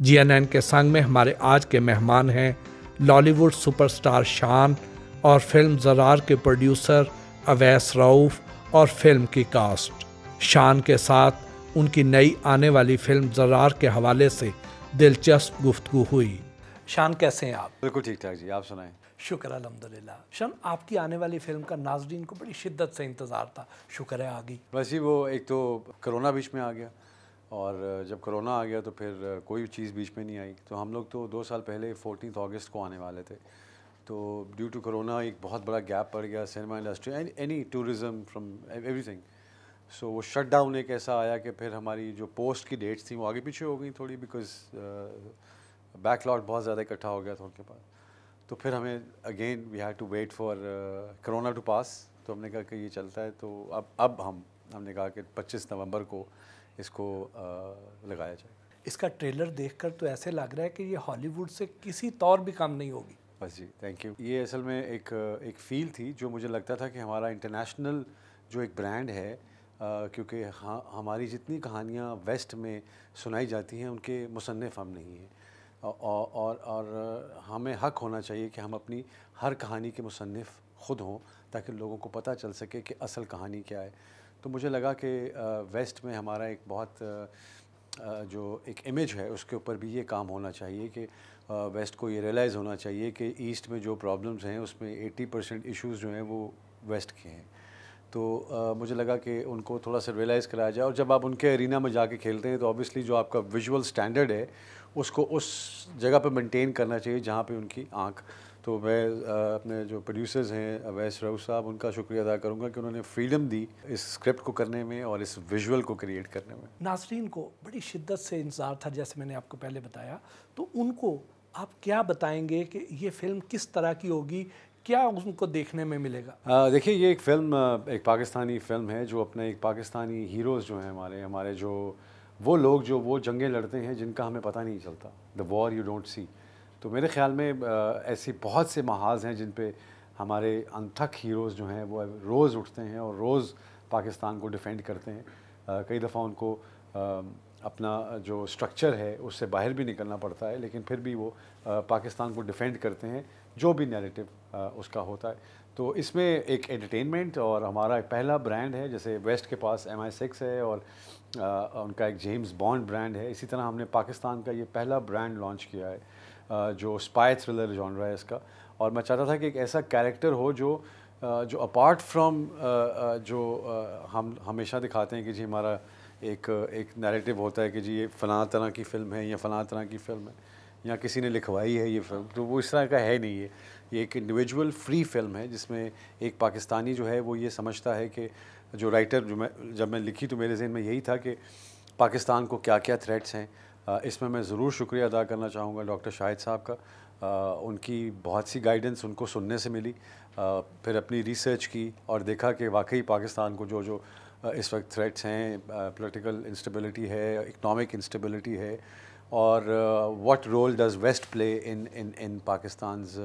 GNN के संग में हमारे आज के मेहमान हैं लॉलीवुड सुपरस्टार शान और फिल्म ज़रार के प्रोड्यूसर अवैस रऊफ और फिल्म की कास्ट। शान के साथ उनकी नई आने वाली फिल्म ज़रार के हवाले से दिलचस्प गुफ्तगू हुई। शान, कैसे हैं आप? बिल्कुल ठीक ठाक जी, आप सुनाएं। शुक्र अल्हम्दुलिल्लाह। शान, आपकी आने वाली फिल्म का नाज़रीन को बड़ी शिद्दत से इंतज़ार था, शुक्र है आ गई। बस ही वो एक तो कोरोना बीच में आ गया और जब कोरोना आ गया तो फिर कोई चीज़ बीच में नहीं आई। तो हम लोग तो 2 साल पहले 14 अगस्त को आने वाले थे, तो ड्यू टू कोरोना एक बहुत बड़ा गैप पड़ गया cinema industry and any tourism from everything. So वो शट डाउन एक ऐसा आया कि फिर हमारी जो पोस्ट की डेट्स थी वो आगे पीछे हो गई थोड़ी, बिकॉज बैकलॉग बहुत ज़्यादा इकट्ठा हो गया था उनके पास। तो फिर हमें again we had to wait for corona to pass. तो हमने कहा कि ये चलता है, तो अब हमने कहा कि 25 नवंबर को इसको लगाया जाए। इसका ट्रेलर देखकर तो ऐसे लग रहा है कि ये हॉलीवुड से किसी तौर भी कम नहीं होगी। बस जी, थैंक यू। ये असल में एक फ़ील थी जो मुझे लगता था कि हमारा इंटरनेशनल जो एक ब्रांड है, क्योंकि हमारी जितनी कहानियाँ वेस्ट में सुनाई जाती हैं उनके मुसन्निफ़ हम नहीं हैं, और हमें हक़ होना चाहिए कि हम अपनी हर कहानी के मुसन्निफ़ ख़ुद हों, ताकि लोगों को पता चल सके कि असल कहानी क्या है। तो मुझे लगा कि वेस्ट में हमारा एक बहुत जो एक इमेज है उसके ऊपर भी ये काम होना चाहिए कि वेस्ट को ये रियलाइज़ होना चाहिए कि ईस्ट में जो प्रॉब्लम्स हैं उसमें 80% इश्यूज़ जो हैं वो वेस्ट के हैं। तो मुझे लगा कि उनको थोड़ा सा रियलाइज़ कराया जाए, और जब आप उनके एरिना में जाके खेलते हैं तो ऑब्वियसली जो आपका विजुअल स्टैंडर्ड है उसको उस जगह पे मेंटेन करना चाहिए जहाँ पे उनकी आँख। तो मैं अपने जो प्रोड्यूसर्स हैं अवैस रऊफ साहब, उनका शुक्रिया अदा करूँगा कि उन्होंने फ्रीडम दी इस स्क्रिप्ट को करने में और इस विजुअल को क्रिएट करने में। नाज़रीन को बड़ी शिद्दत से इंतज़ार था, जैसे मैंने आपको पहले बताया, तो उनको आप क्या बताएंगे कि ये फ़िल्म किस तरह की होगी, क्या उनको देखने में मिलेगा? देखिए, ये एक फ़िल्म एक पाकिस्तानी फ़िल्म है जो अपने एक पाकिस्तानी हीरोज़ जो हैं हमारे जो वो लोग जो वो जंगें लड़ते हैं जिनका हमें पता नहीं चलता, the war you don't see. तो मेरे ख़्याल में ऐसी बहुत से महाज़ हैं जिन पे हमारे अनथक हीरोज़ जो हैं वो रोज़ उठते हैं और रोज़ पाकिस्तान को डिफ़ेंड करते हैं। कई दफ़ा उनको अपना जो स्ट्रक्चर है उससे बाहर भी निकलना पड़ता है, लेकिन फिर भी वो पाकिस्तान को डिफ़ेंड करते हैं जो भी नैरेटिव उसका होता है। तो इसमें एक एंटरटेनमेंट और हमारा एक पहला ब्रांड है, जैसे वेस्ट के पास MI6 है और उनका एक जेम्स बॉन्ड ब्रांड है, इसी तरह हमने पाकिस्तान का ये पहला ब्रांड लॉन्च किया है जो स्पाई थ्रिलर जॉनरा है इसका। और मैं चाहता था कि एक ऐसा कैरेक्टर हो जो अपार्ट फ्रॉम हम हमेशा दिखाते हैं कि जी हमारा एक नैरेटिव होता है कि जी ये फ़लाँ तरह की फ़िल्म है या फ़लाँ तरह की फ़िल्म है या किसी ने लिखवाई है ये फ़िल्म, तो वो इस तरह का है नहीं। ये एक इंडिविजुअल फ्री फ़िल्म है जिसमें एक पाकिस्तानी जो है वो ये समझता है कि जो राइटर जब मैं लिखी तो मेरे ज़हन में यही था कि पाकिस्तान को क्या क्या थ्रेट्स हैं। इसमें मैं ज़रूर शुक्रिया अदा करना चाहूँगा डॉक्टर शाहिद साहब का। उनकी बहुत सी गाइडेंस उनको सुनने से मिली, फिर अपनी रिसर्च की और देखा कि वाकई पाकिस्तान को जो इस वक्त थ्रेट्स हैं, पॉलिटिकल इंस्टेबिलिटी है, इकनॉमिक इंस्टेबिलिटी है, और what role does West play in Pakistan's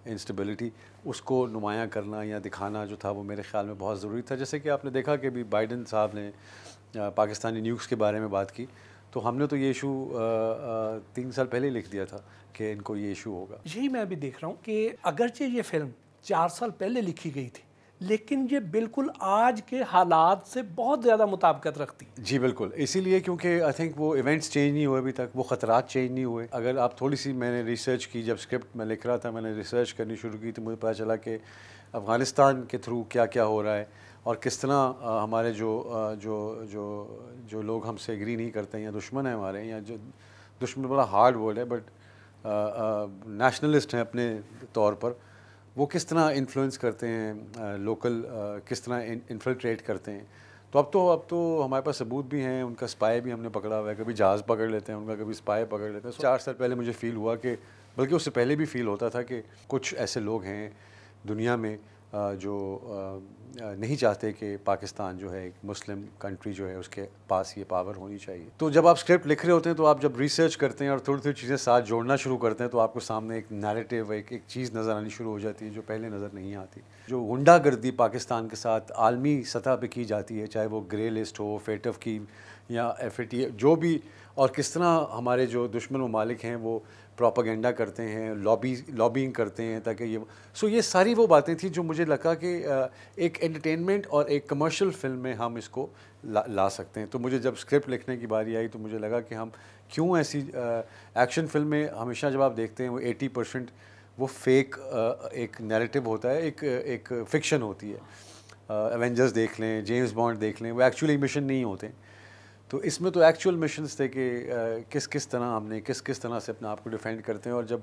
instability, उसको नुमायाँ करना या दिखाना जो था वो मेरे ख़्याल में बहुत ज़रूरी था। जैसे कि आपने देखा कि अभी बाइडन साहब ने पाकिस्तानी न्यूज़ के बारे में बात की, तो हमने तो ये इशू 3 साल पहले ही लिख दिया था कि इनको ये इशू होगा। यही मैं अभी देख रहा हूँ कि अगरचे ये फिल्म 4 साल पहले लिखी गई थी, लेकिन ये बिल्कुल आज के हालात से बहुत ज़्यादा मुताबिकत रखती है। जी बिल्कुल, इसीलिए क्योंकि आई थिंक वो इवेंट्स चेंज नहीं हुए अभी तक, वो ख़तरात चेंज नहीं हुए। अगर आप थोड़ी सी मैंने रिसर्च की, जब स्क्रिप्ट मैं लिख रहा था मैंने रिसर्च करनी शुरू की, तो मुझे पता चला कि अफ़गानिस्तान के थ्रू क्या क्या हो रहा है और किस तरह हमारे जो लोग हमसे एग्री नहीं करते हैं या दुश्मन हैं हमारे, या जो दुश्मन बड़ा हार्ड वर्ड है बट नेशनलिस्ट हैं अपने तौर पर, वो किस तरह इन्फ्लुएंस करते हैं लोकल, किस तरह इन्फिल्ट्रेट करते हैं। तो अब तो हमारे पास सबूत भी हैं, उनका स्पाई भी हमने पकड़ा हुआ है, कभी जहाज़ पकड़ लेते हैं उनका, कभी स्पाई पकड़ लेते हैं। 4 साल पहले मुझे फ़ील हुआ कि, बल्कि उससे पहले भी फ़ील होता था कि कुछ ऐसे लोग हैं दुनिया में जो नहीं चाहते कि पाकिस्तान जो है एक मुस्लिम कंट्री जो है उसके पास ये पावर होनी चाहिए। तो जब आप स्क्रिप्ट लिख रहे होते हैं तो आप जब रिसर्च करते हैं और थोड़ी थोड़ी चीज़ें साथ जोड़ना शुरू करते हैं तो आपको सामने एक नैरेटिव, एक चीज़ नज़र आनी शुरू हो जाती है जो पहले नज़र नहीं आती। जो गुंडागर्दी पाकिस्तान के साथ आलमी सतह पर की जाती है, चाहे वो ग्रे लिस्ट हो, फेटफ की या FATF, जो भी और किस तरह हमारे जो दुश्मन ममालिक हैं वो प्रोपागेंडा करते हैं, लॉबिंग करते हैं ताकि ये सारी वो बातें थी जो मुझे लगा कि एक एंटरटेनमेंट और एक कमर्शियल फिल्म में हम इसको ला सकते हैं। तो मुझे जब स्क्रिप्ट लिखने की बारी आई तो मुझे लगा कि हम क्यों ऐसी एक्शन फिल्म में हमेशा जब आप देखते हैं वो 80% वो फेक एक नैरेटिव होता है, एक फ़िक्शन होती है। एवेंजर्स देख लें, जेम्स बॉन्ड देख लें, वो एक्चुअली मिशन नहीं होते। तो इसमें तो एक्चुअल मिशंस थे कि किस किस तरह हमने किस तरह से अपने आप को डिफेंड करते हैं और जब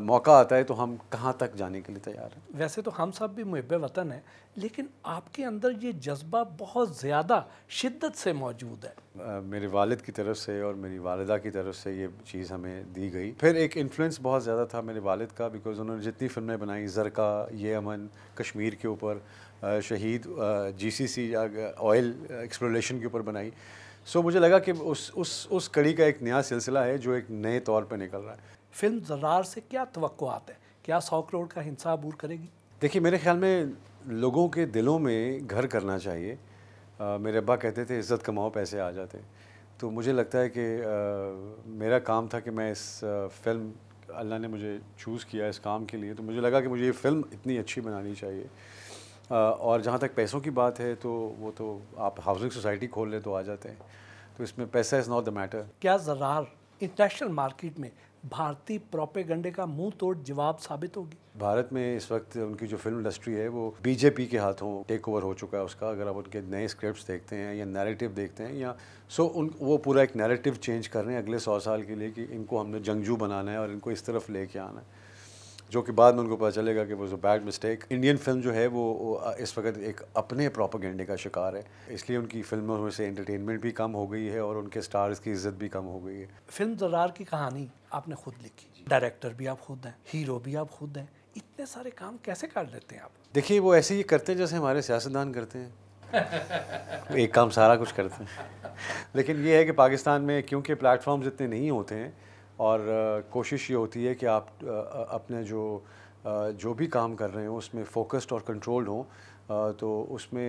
मौका आता है तो हम कहाँ तक जाने के लिए तैयार हैं। वैसे तो हम सब भी मुहिब्बे वतन हैं, लेकिन आपके अंदर ये जज्बा बहुत ज़्यादा शिद्दत से मौजूद है। मेरे वालिद की तरफ से और मेरी वालिदा की तरफ से ये चीज़ हमें दी गई। फिर एक इन्फ्लुएंस बहुत ज़्यादा था मेरे वालिद का, बिकॉज उन्होंने जितनी फिल्में बनाई, ज़रका, ये अमन, कश्मीर के ऊपर, शहीद, GCC ऑयल एक्सप्लोरेशन के ऊपर बनाई। सो मुझे लगा कि उस कड़ी का एक नया सिलसिला है जो एक नए तौर पे निकल रहा है। फिल्म ज़रार से क्या तवक्कुआत है? क्या 100 करोड़ का हिस्सा अबूर करेगी? देखिए, मेरे ख्याल में लोगों के दिलों में घर करना चाहिए। मेरे अब्बा कहते थे इज़्ज़त कमाओ पैसे आ जाते। तो मुझे लगता है कि मेरा काम था कि मैं इस फिल्म, अल्लाह ने मुझे चूज़ किया इस काम के लिए, तो मुझे लगा कि मुझे ये फ़िल्म इतनी अच्छी बनानी चाहिए। और जहाँ तक पैसों की बात है तो वो तो आप हाउसिंग सोसाइटी खोल लें तो आ जाते हैं, तो इसमें पैसा इज़ नॉट द मैटर। क्या ज़रार इंटरनेशनल मार्केट में भारतीय प्रोपेगेंडे का मुंह तोड़ जवाब साबित होगी? भारत में इस वक्त उनकी जो फिल्म इंडस्ट्री है वो बीजेपी के हाथों टेक ओवर हो चुका है उसका। अगर आप उनके नए स्क्रिप्ट्स देखते हैं या नैरेटिव देखते हैं या वो पूरा एक नैरेटिव चेंज कर रहे हैं अगले 100 साल के लिए कि इनको हमने जंगजू बनाना है और इनको इस तरफ लेके आना है, जो कि बाद में उनको पता चलेगा कि वो बैड मिस्टेक। इंडियन फिल्म जो है वो इस वक्त एक अपने प्रोपेगेंडे का शिकार है, इसलिए उनकी फिल्मों में से एंटरटेनमेंट भी कम हो गई है और उनके स्टार्स की इज्जत भी कम हो गई है। फिल्म ज़रार की कहानी आपने खुद लिखी, डायरेक्टर भी आप खुद हैं, हीरो भी आप खुद हैं, इतने सारे काम कैसे कर लेते हैं आप? देखिए, वो ऐसे ही करते हैं जैसे हमारे सियासतदान करते हैं। एक काम सारा कुछ करते हैं। लेकिन ये है कि पाकिस्तान में क्योंकि प्लेटफॉर्म्स इतने नहीं होते हैं और कोशिश ये होती है कि आप अपने जो भी काम कर रहे हो उसमें फ़ोकस्ड और कंट्रोल्ड हों। तो उसमें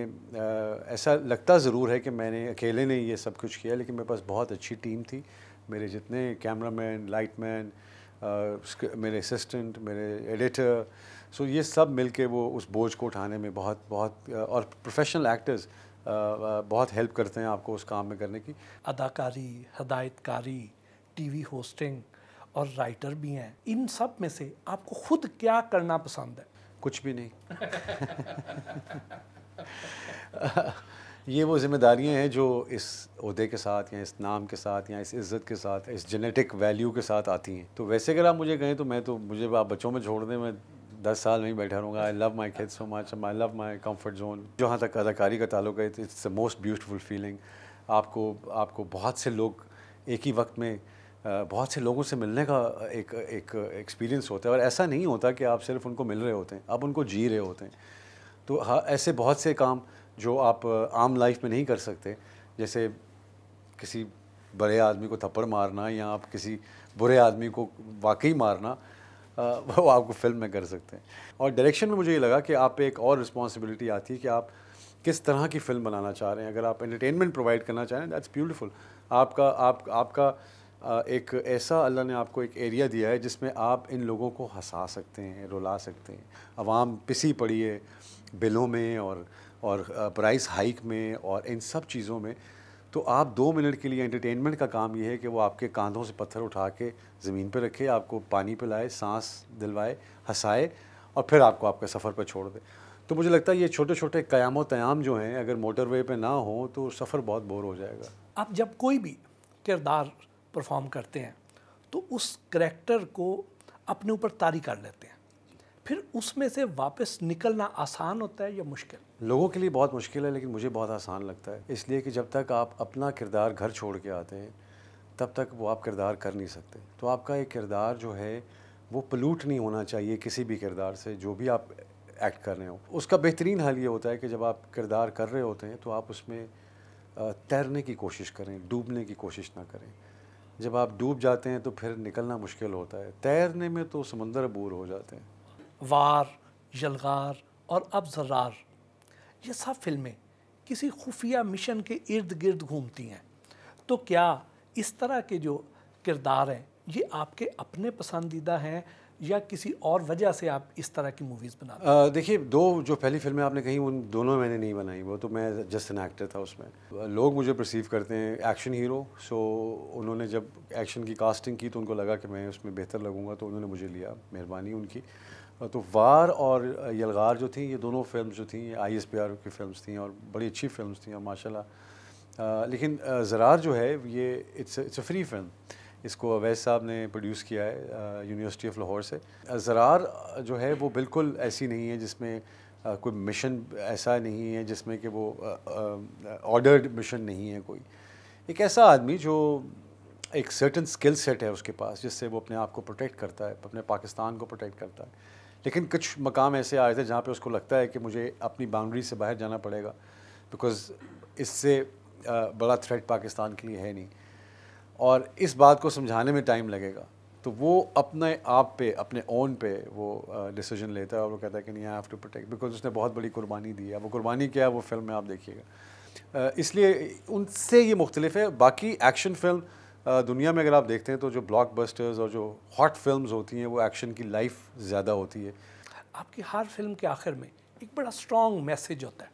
ऐसा लगता ज़रूर है कि मैंने अकेले ने ये सब कुछ किया, लेकिन मेरे पास बहुत अच्छी टीम थी। मेरे जितने कैमरामैन, लाइटमैन, मेरे असिस्टेंट, मेरे एडिटर, सो ये सब मिलके वो उस बोझ को उठाने में बहुत और प्रोफेशनल एक्टर्स बहुत हेल्प करते हैं आपको उस काम में करने की। अदाकारी, हदायतकारी, टीवी होस्टिंग और राइटर भी हैं, इन सब में से आपको खुद क्या करना पसंद है? कुछ भी नहीं। ये वो जिम्मेदारियां हैं जो इस ओहदे के साथ या इस नाम के साथ या इस इज़्ज़त के साथ, इस जेनेटिक वैल्यू के साथ आती हैं। तो वैसे अगर आप मुझे कहें तो मुझे आप बच्चों में छोड़ दें, मैं 10 साल में ही बैठा रहूँगा। I love my kids so much, I love my comfort zone. जहाँ तक अदाकारी का ताल्लुक है, it's the most beautiful feeling. आपको बहुत से लोग एक ही वक्त में बहुत से लोगों से मिलने का एक एक्सपीरियंस होता है और ऐसा नहीं होता कि आप सिर्फ उनको मिल रहे होते हैं, आप उनको जी रहे होते हैं। तो हाँ, ऐसे बहुत से काम जो आप आम लाइफ में नहीं कर सकते, जैसे किसी बड़े आदमी को थप्पड़ मारना या आप किसी बुरे आदमी को वाकई मारना, वो आपको फिल्म में कर सकते हैं। और डायरेक्शन में मुझे ये लगा कि आप पे एक और रिस्पॉन्सिबिलिटी आती है कि आप किस तरह की फ़िल्म बनाना चाह रहे हैं। अगर आप एंटरटेनमेंट प्रोवाइड करना चाह रहे हैं, दैट्स ब्यूटीफुल। आपका एक ऐसा अल्लाह ने आपको एक एरिया दिया है जिसमें आप इन लोगों को हंसा सकते हैं, रुला सकते हैं। अवाम पिसी पड़ी है बिलों में और प्राइस हाइक में और इन सब चीज़ों में, तो आप 2 मिनट के लिए एंटरटेनमेंट का काम ये है कि वो आपके कंधों से पत्थर उठा के ज़मीन पे रखे, आपको पानी पिलाए, सांस दिलवाए, हंसाए और फिर आपको आपके सफ़र पर छोड़ दे। तो मुझे लगता है ये छोटे छोटे क़याम तयाम जो हैं, अगर मोटरवे पे ना हो तो सफ़र बहुत बोर हो जाएगा। आप जब कोई भी किरदार परफॉर्म करते हैं तो उस करैक्टर को अपने ऊपर तारी कर लेते हैं, फिर उसमें से वापस निकलना आसान होता है या मुश्किल? लोगों के लिए बहुत मुश्किल है, लेकिन मुझे बहुत आसान लगता है, इसलिए कि जब तक आप अपना किरदार घर छोड़ के आते हैं तब तक वो आप किरदार कर नहीं सकते। तो आपका एक किरदार जो है वो पलूट नहीं होना चाहिए किसी भी किरदार से, जो भी आप एक्ट कर रहे हो। उसका बेहतरीन हाल ये होता है कि जब आप किरदार कर रहे होते हैं तो आप उसमें तैरने की कोशिश करें, डूबने की कोशिश ना करें। जब आप डूब जाते हैं तो फिर निकलना मुश्किल होता है, तैरने में तो समंदर अबूर हो जाते हैं। वार, यलगार और अब ज़रार, ये सब फिल्में किसी खुफिया मिशन के इर्द गिर्द घूमती हैं, तो क्या इस तरह के जो किरदार हैं ये आपके अपने पसंदीदा हैं या किसी और वजह से आप इस तरह की मूवीज़ बनाते हैं? देखिए, दो जो पहली फिल्में आपने कही उन दोनों मैंने नहीं बनाई, वो तो मैं जस्ट एन एक्टर था उसमें। लोग मुझे परसीव करते हैं एक्शन हीरो, सो उन्होंने जब एक्शन की कास्टिंग की तो उनको लगा कि मैं उसमें बेहतर लगूंगा, तो उन्होंने मुझे लिया, मेहरबानी उनकी। तो वार और यलगार जो थी, ये दोनों फिल्म जो थी ISPR की फिल्म्स थी और बड़ी अच्छी फिल्म्स थी और माशाल्लाह। लेकिन ज़रार जो है ये इट्स अ फ्री फिल्म, इसको अवैस साहब ने प्रोड्यूस किया है यूनिवर्सिटी ऑफ लाहौर से। ज़रार जो है वो बिल्कुल ऐसी नहीं है जिसमें कोई मिशन ऐसा नहीं है जिसमें कि वो ऑर्डर्ड मिशन नहीं है कोई। एक ऐसा आदमी जो एक सर्टन स्किल सेट है उसके पास जिससे वो अपने आप को प्रोटेक्ट करता है, अपने पाकिस्तान को प्रोटेक्ट करता है। लेकिन कुछ मकाम ऐसे आए थे जहाँ पे उसको लगता है कि मुझे अपनी बाउंड्री से बाहर जाना पड़ेगा, बिकॉज़ इससे बड़ा थ्रेट पाकिस्तान के लिए है नहीं, और इस बात को समझाने में टाइम लगेगा। तो वो अपने आप पे, अपने ओन पे वो डिसीजन लेता है और वो कहता है कि नहीं, I have to protect, because उसने बहुत बड़ी कुर्बानी दी है। वो कुर्बानी क्या है वो फिल्म में आप देखिएगा। इसलिए उनसे ये मुख्तलिफ है। बाकी एक्शन फिल्म दुनिया में अगर आप देखते हैं तो जो ब्लॉकबस्टर्स और जो हॉट फिल्म्स होती हैं वो एक्शन की लाइफ ज़्यादा होती है। आपकी हर फिल्म के आखिर में एक बड़ा स्ट्रॉन्ग मैसेज होता है,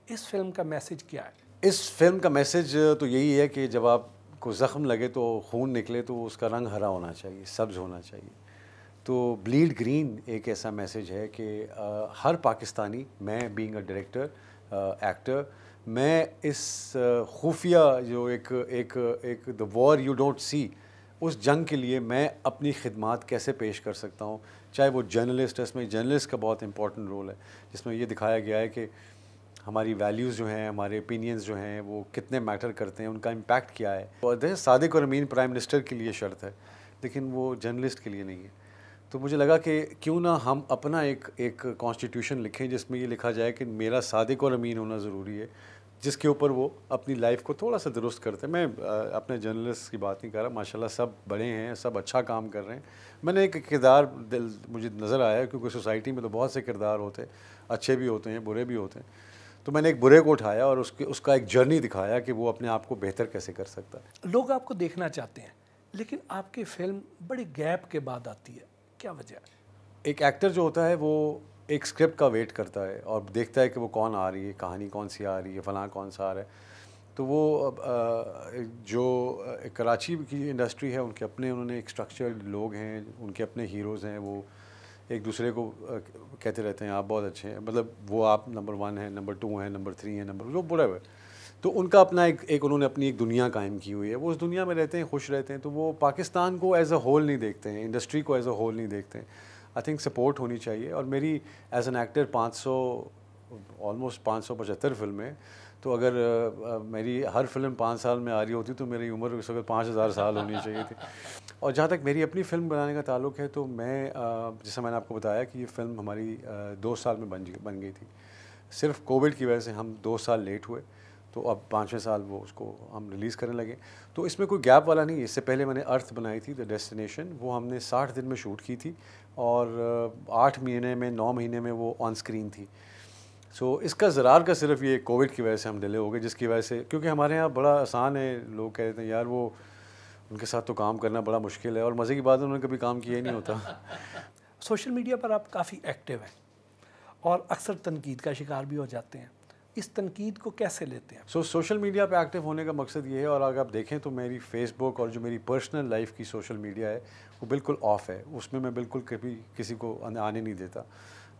इस फिल्म का मैसेज क्या है? इस फिल्म का मैसेज तो यही है कि जब आपको ज़ख्म लगे तो खून निकले तो उसका रंग हरा होना चाहिए, सब्ज़ होना चाहिए। तो ब्लीड ग्रीन एक ऐसा मैसेज है कि हर पाकिस्तानी, मैं बीइंग अ डायरेक्टर, एक्टर, मैं इस खुफिया जो एक the war you don't see, उस जंग के लिए मैं अपनी खिदमात कैसे पेश कर सकता हूँ। चाहे वो जर्नलिस्ट है, इसमें जर्नलिस्ट का बहुत इंपॉर्टेंट रोल है, जिसमें ये दिखाया गया है कि हमारी वैल्यूज़ जो हैं, हमारे ओपिनियंस जो हैं वो कितने मैटर करते हैं, उनका इम्पैक्ट क्या है। और सादिक और अमीन प्राइम मिनिस्टर के लिए शर्त है, लेकिन वो जर्नलिस्ट के लिए नहीं है। तो मुझे लगा कि क्यों ना हम अपना एक कॉन्स्टिट्यूशन लिखें जिसमें ये लिखा जाए कि मेरा सादिक और अमीन होना ज़रूरी है, जिसके ऊपर वो अपनी लाइफ को थोड़ा सा दुरुस्त करते हैं। मैं अपने जर्नलिस्ट की बात नहीं कर रहा, माशाल्लाह सब बड़े हैं, सब अच्छा काम कर रहे हैं। मैंने एक किरदार मुझे नज़र आया, क्योंकि सोसाइटी में तो बहुत से किरदार होते हैं, अच्छे भी होते हैं, बुरे भी होते हैं। तो मैंने एक बुरे को उठाया और उसका एक जर्नी दिखाया कि वो अपने आप को बेहतर कैसे कर सकता है। लोग आपको देखना चाहते हैं, लेकिन आपकी फिल्म बड़ी गैप के बाद आती है, क्या वजह है? एक एक्टर जो होता है वो एक स्क्रिप्ट का वेट करता है और देखता है कि वो कौन आ रही है, कहानी कौन सी आ रही है, फ़लाँ कौन सा आ रहा है। तो वो जो कराची की इंडस्ट्री है, उन्होंने एक स्ट्रक्चर्ड लोग हैं, उनके अपने हीरोज़ हैं, वो एक दूसरे को कहते रहते हैं आप बहुत अच्छे हैं, मतलब वो आप नंबर 1 हैं, नंबर 2 हैं, नंबर 3 हैं, नंबर जो बुरा है। तो उनका अपना एक उन्होंने अपनी एक दुनिया कायम की हुई है, वो उस दुनिया में रहते हैं, खुश रहते हैं। तो वो पाकिस्तान को एज अ होल नहीं देखते हैं, इंडस्ट्री को एज अ होल नहीं देखते हैं। आई थिंक सपोर्ट होनी चाहिए। और मेरी एज एन एक्टर 500 ऑलमोस्ट 575 फिल्में, तो अगर मेरी हर फिल्म 5 साल में आ रही होती तो मेरी उम्र उस वक्त 5000 साल होनी चाहिए थी। और जहाँ तक मेरी अपनी फ़िल्म बनाने का ताल्लुक़ है, तो मैं जैसा मैंने आपको बताया कि ये फ़िल्म हमारी 2 साल में बन गई थी। सिर्फ कोविड की वजह से हम 2 साल लेट हुए, तो अब 5वें साल वो उसको हम रिलीज़ करने लगे। तो इसमें कोई गैप वाला नहीं है। इससे पहले मैंने अर्थ बनाई थी, द डेस्टिनेशन, वो हमने 60 दिन में शूट की थी और 8 महीने में, 9 महीने में वो ऑन स्क्रीन थी। सो इसका ज़रार का सिर्फ ये कोविड की वजह से हम डिले हो गए, जिसकी वजह से, क्योंकि हमारे यहाँ बड़ा आसान है, लोग कहते हैं यार वो उनके साथ तो काम करना बड़ा मुश्किल है, और मज़े की बात है उन्होंने कभी काम किया ही नहीं होता। सोशल मीडिया पर आप काफ़ी एक्टिव हैं और अक्सर तनकीद का शिकार भी हो जाते हैं, इस तनकीद को कैसे लेते हैं? सोशल मीडिया पे एक्टिव होने का मकसद ये है, और अगर आप देखें तो मेरी फेसबुक और जो मेरी पर्सनल लाइफ की सोशल मीडिया है वो बिल्कुल ऑफ है। उसमें मैं बिल्कुल कभी किसी को आने नहीं देता।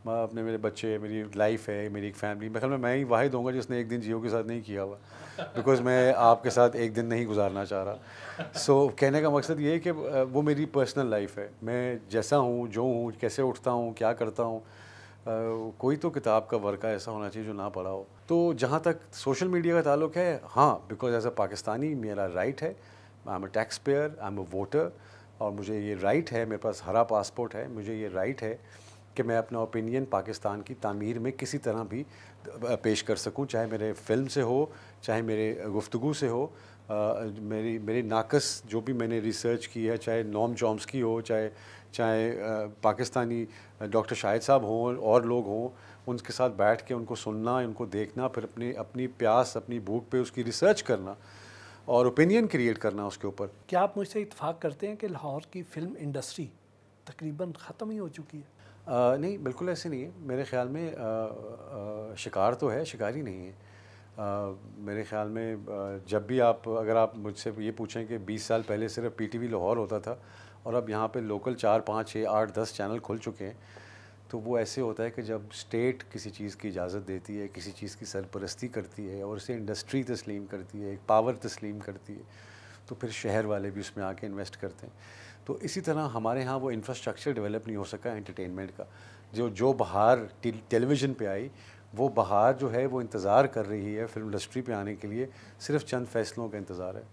मैं अपने, मेरे बच्चे, मेरी लाइफ है, मेरी एक फैमिली, मेरे ख्याल में मैं ही वाहिद होऊंगा जिसने एक दिन जियो के साथ नहीं किया हुआ, बिकॉज़ मैं आपके साथ एक दिन नहीं गुजारना चाह रहा। कहने का मकसद ये है कि वो मेरी पर्सनल लाइफ है, मैं जैसा हूँ, जो हूँ, कैसे उठता हूँ, क्या करता हूँ, कोई तो किताब का वर्का ऐसा होना चाहिए जो ना पढ़ा हो। तो जहाँ तक सोशल मीडिया का ताल्लुक है, हाँ, बिकॉज एज अ पाकिस्तानी मेरा राइट है, I am a tax payer, I am a voter, और मुझे ये राइट है, मेरे पास हरा पासपोर्ट है, मुझे ये राइट है कि मैं अपना ओपिनियन पाकिस्तान की तामीर में किसी तरह भी पेश कर सकूं, चाहे मेरे फ़िल्म से हो, चाहे मेरे गुफ्तगू से हो, मेरी नाकस जो भी मैंने रिसर्च की है, चाहे नोम चॉम्स्की हो, चाहे पाकिस्तानी डॉक्टर शाहिद साहब हों और लोग हों, उनके साथ बैठ के उनको सुनना, उनको देखना, फिर अपनी प्यास, अपनी भूख पे उसकी रिसर्च करना, और ओपिनियन क्रिएट करना उसके ऊपर। क्या आप मुझसे इत्तेफाक करते हैं कि लाहौर की फ़िल्म इंडस्ट्री तकरीबन ख़त्म ही हो चुकी है? नहीं, बिल्कुल ऐसे नहीं है मेरे ख़्याल में। शिकार तो है, शिकारी नहीं है। मेरे ख़्याल में जब भी आप, अगर आप मुझसे ये पूछें कि 20 साल पहले सिर्फ पीटीवी लाहौर होता था और अब यहाँ पे लोकल 4, 5, 6, 8, 10 चैनल खुल चुके हैं, तो वो ऐसे होता है कि जब स्टेट किसी चीज़ की इजाज़त देती है, किसी चीज़ की सरपरस्ती करती है और उसे इंडस्ट्री तस्लीम करती है, एक पावर तस्लीम करती है, तो फिर शहर वाले भी उसमें आके इन्वेस्ट करते हैं। तो इसी तरह हमारे यहाँ वो इंफ्रास्ट्रक्चर डेवलप नहीं हो सका एंटरटेनमेंट का। जो बहार टेलीविज़न पे आई, वो बहार जो है वो इंतज़ार कर रही है फिल्म इंडस्ट्री पे आने के लिए, सिर्फ चंद फैसलों का इंतज़ार है।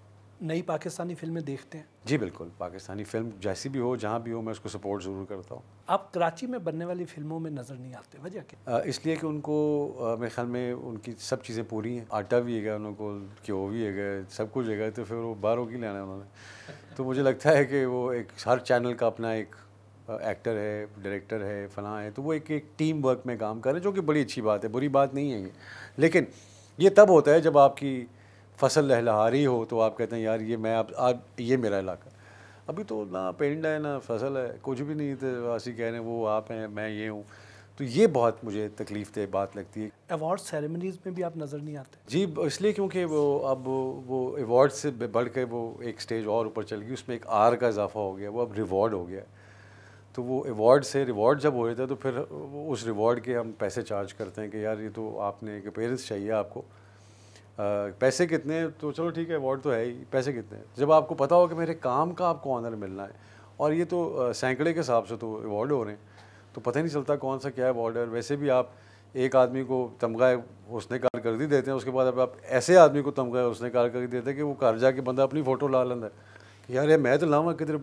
नई पाकिस्तानी फ़िल्में देखते हैं? जी बिल्कुल, पाकिस्तानी फ़िल्म जैसी भी हो, जहाँ भी हो, मैं उसको सपोर्ट ज़रूर करता हूँ। आप कराची में बनने वाली फ़िल्मों में नज़र नहीं आते, वजह क्या? इसलिए कि उनको मेरे ख़्याल में उनकी सब चीज़ें पूरी हैं। आटा भी है, उनको घ्यो भी है, सब कुछ है, तो फिर वो बाहरों की लेना है उन्होंने। तो मुझे लगता है कि वो एक हर चैनल का अपना एक एक्टर है, डायरेक्टर है, फ़लाँ है, तो वो एक टीम वर्क में काम कर रहे हैं, जो कि बड़ी अच्छी बात है, बुरी बात नहीं है ये। लेकिन ये तब होता है जब आपकी फसल लहलहा रही हो, तो आप कहते हैं यार ये मैं अब ये मेरा इलाका। अभी तो ना पेंड है ना फसल है, कुछ भी नहीं, तो ऐसे कह रहे हैं वो आप हैं, मैं ये हूँ। तो ये बहुत मुझे तकलीफ़ दे बात लगती है। अवार्ड सेरेमनीज़ में भी आप नज़र नहीं आते? जी, इसलिए क्योंकि वो अब वो अवार्ड से बढ़ के वो एक स्टेज और ऊपर चल गई, उसमें एक आर का इजाफा हो गया, वो अब रिवॉर्ड हो गया। तो वो अवार्ड से रिवॉर्ड जब हो जाता है तो फिर उस रिवॉर्ड के हम पैसे चार्ज करते हैं कि यार ये तो आपने एक अपीयरेंस चाहिए आपको, पैसे कितने हैं, तो चलो ठीक है अवार्ड तो है ही, पैसे कितने हैं। जब आपको पता हो कि मेरे काम का आपको ऑनर मिलना है, और ये तो सैकड़े के हिसाब से तो अवार्ड हो रहे हैं, तो पता ही नहीं चलता कौन सा क्या अवार्ड है। वैसे भी आप एक आदमी को तमगा हुस्न कारकर्दी देते हैं, उसके बाद अब आप ऐसे आदमी को तमगा हुस्न कारकर्दी देते हैं कि वो घर जाके बंदा अपनी फ़ोटो ला लेंदा है कि यार ये मैं तो लाऊंगा किधर,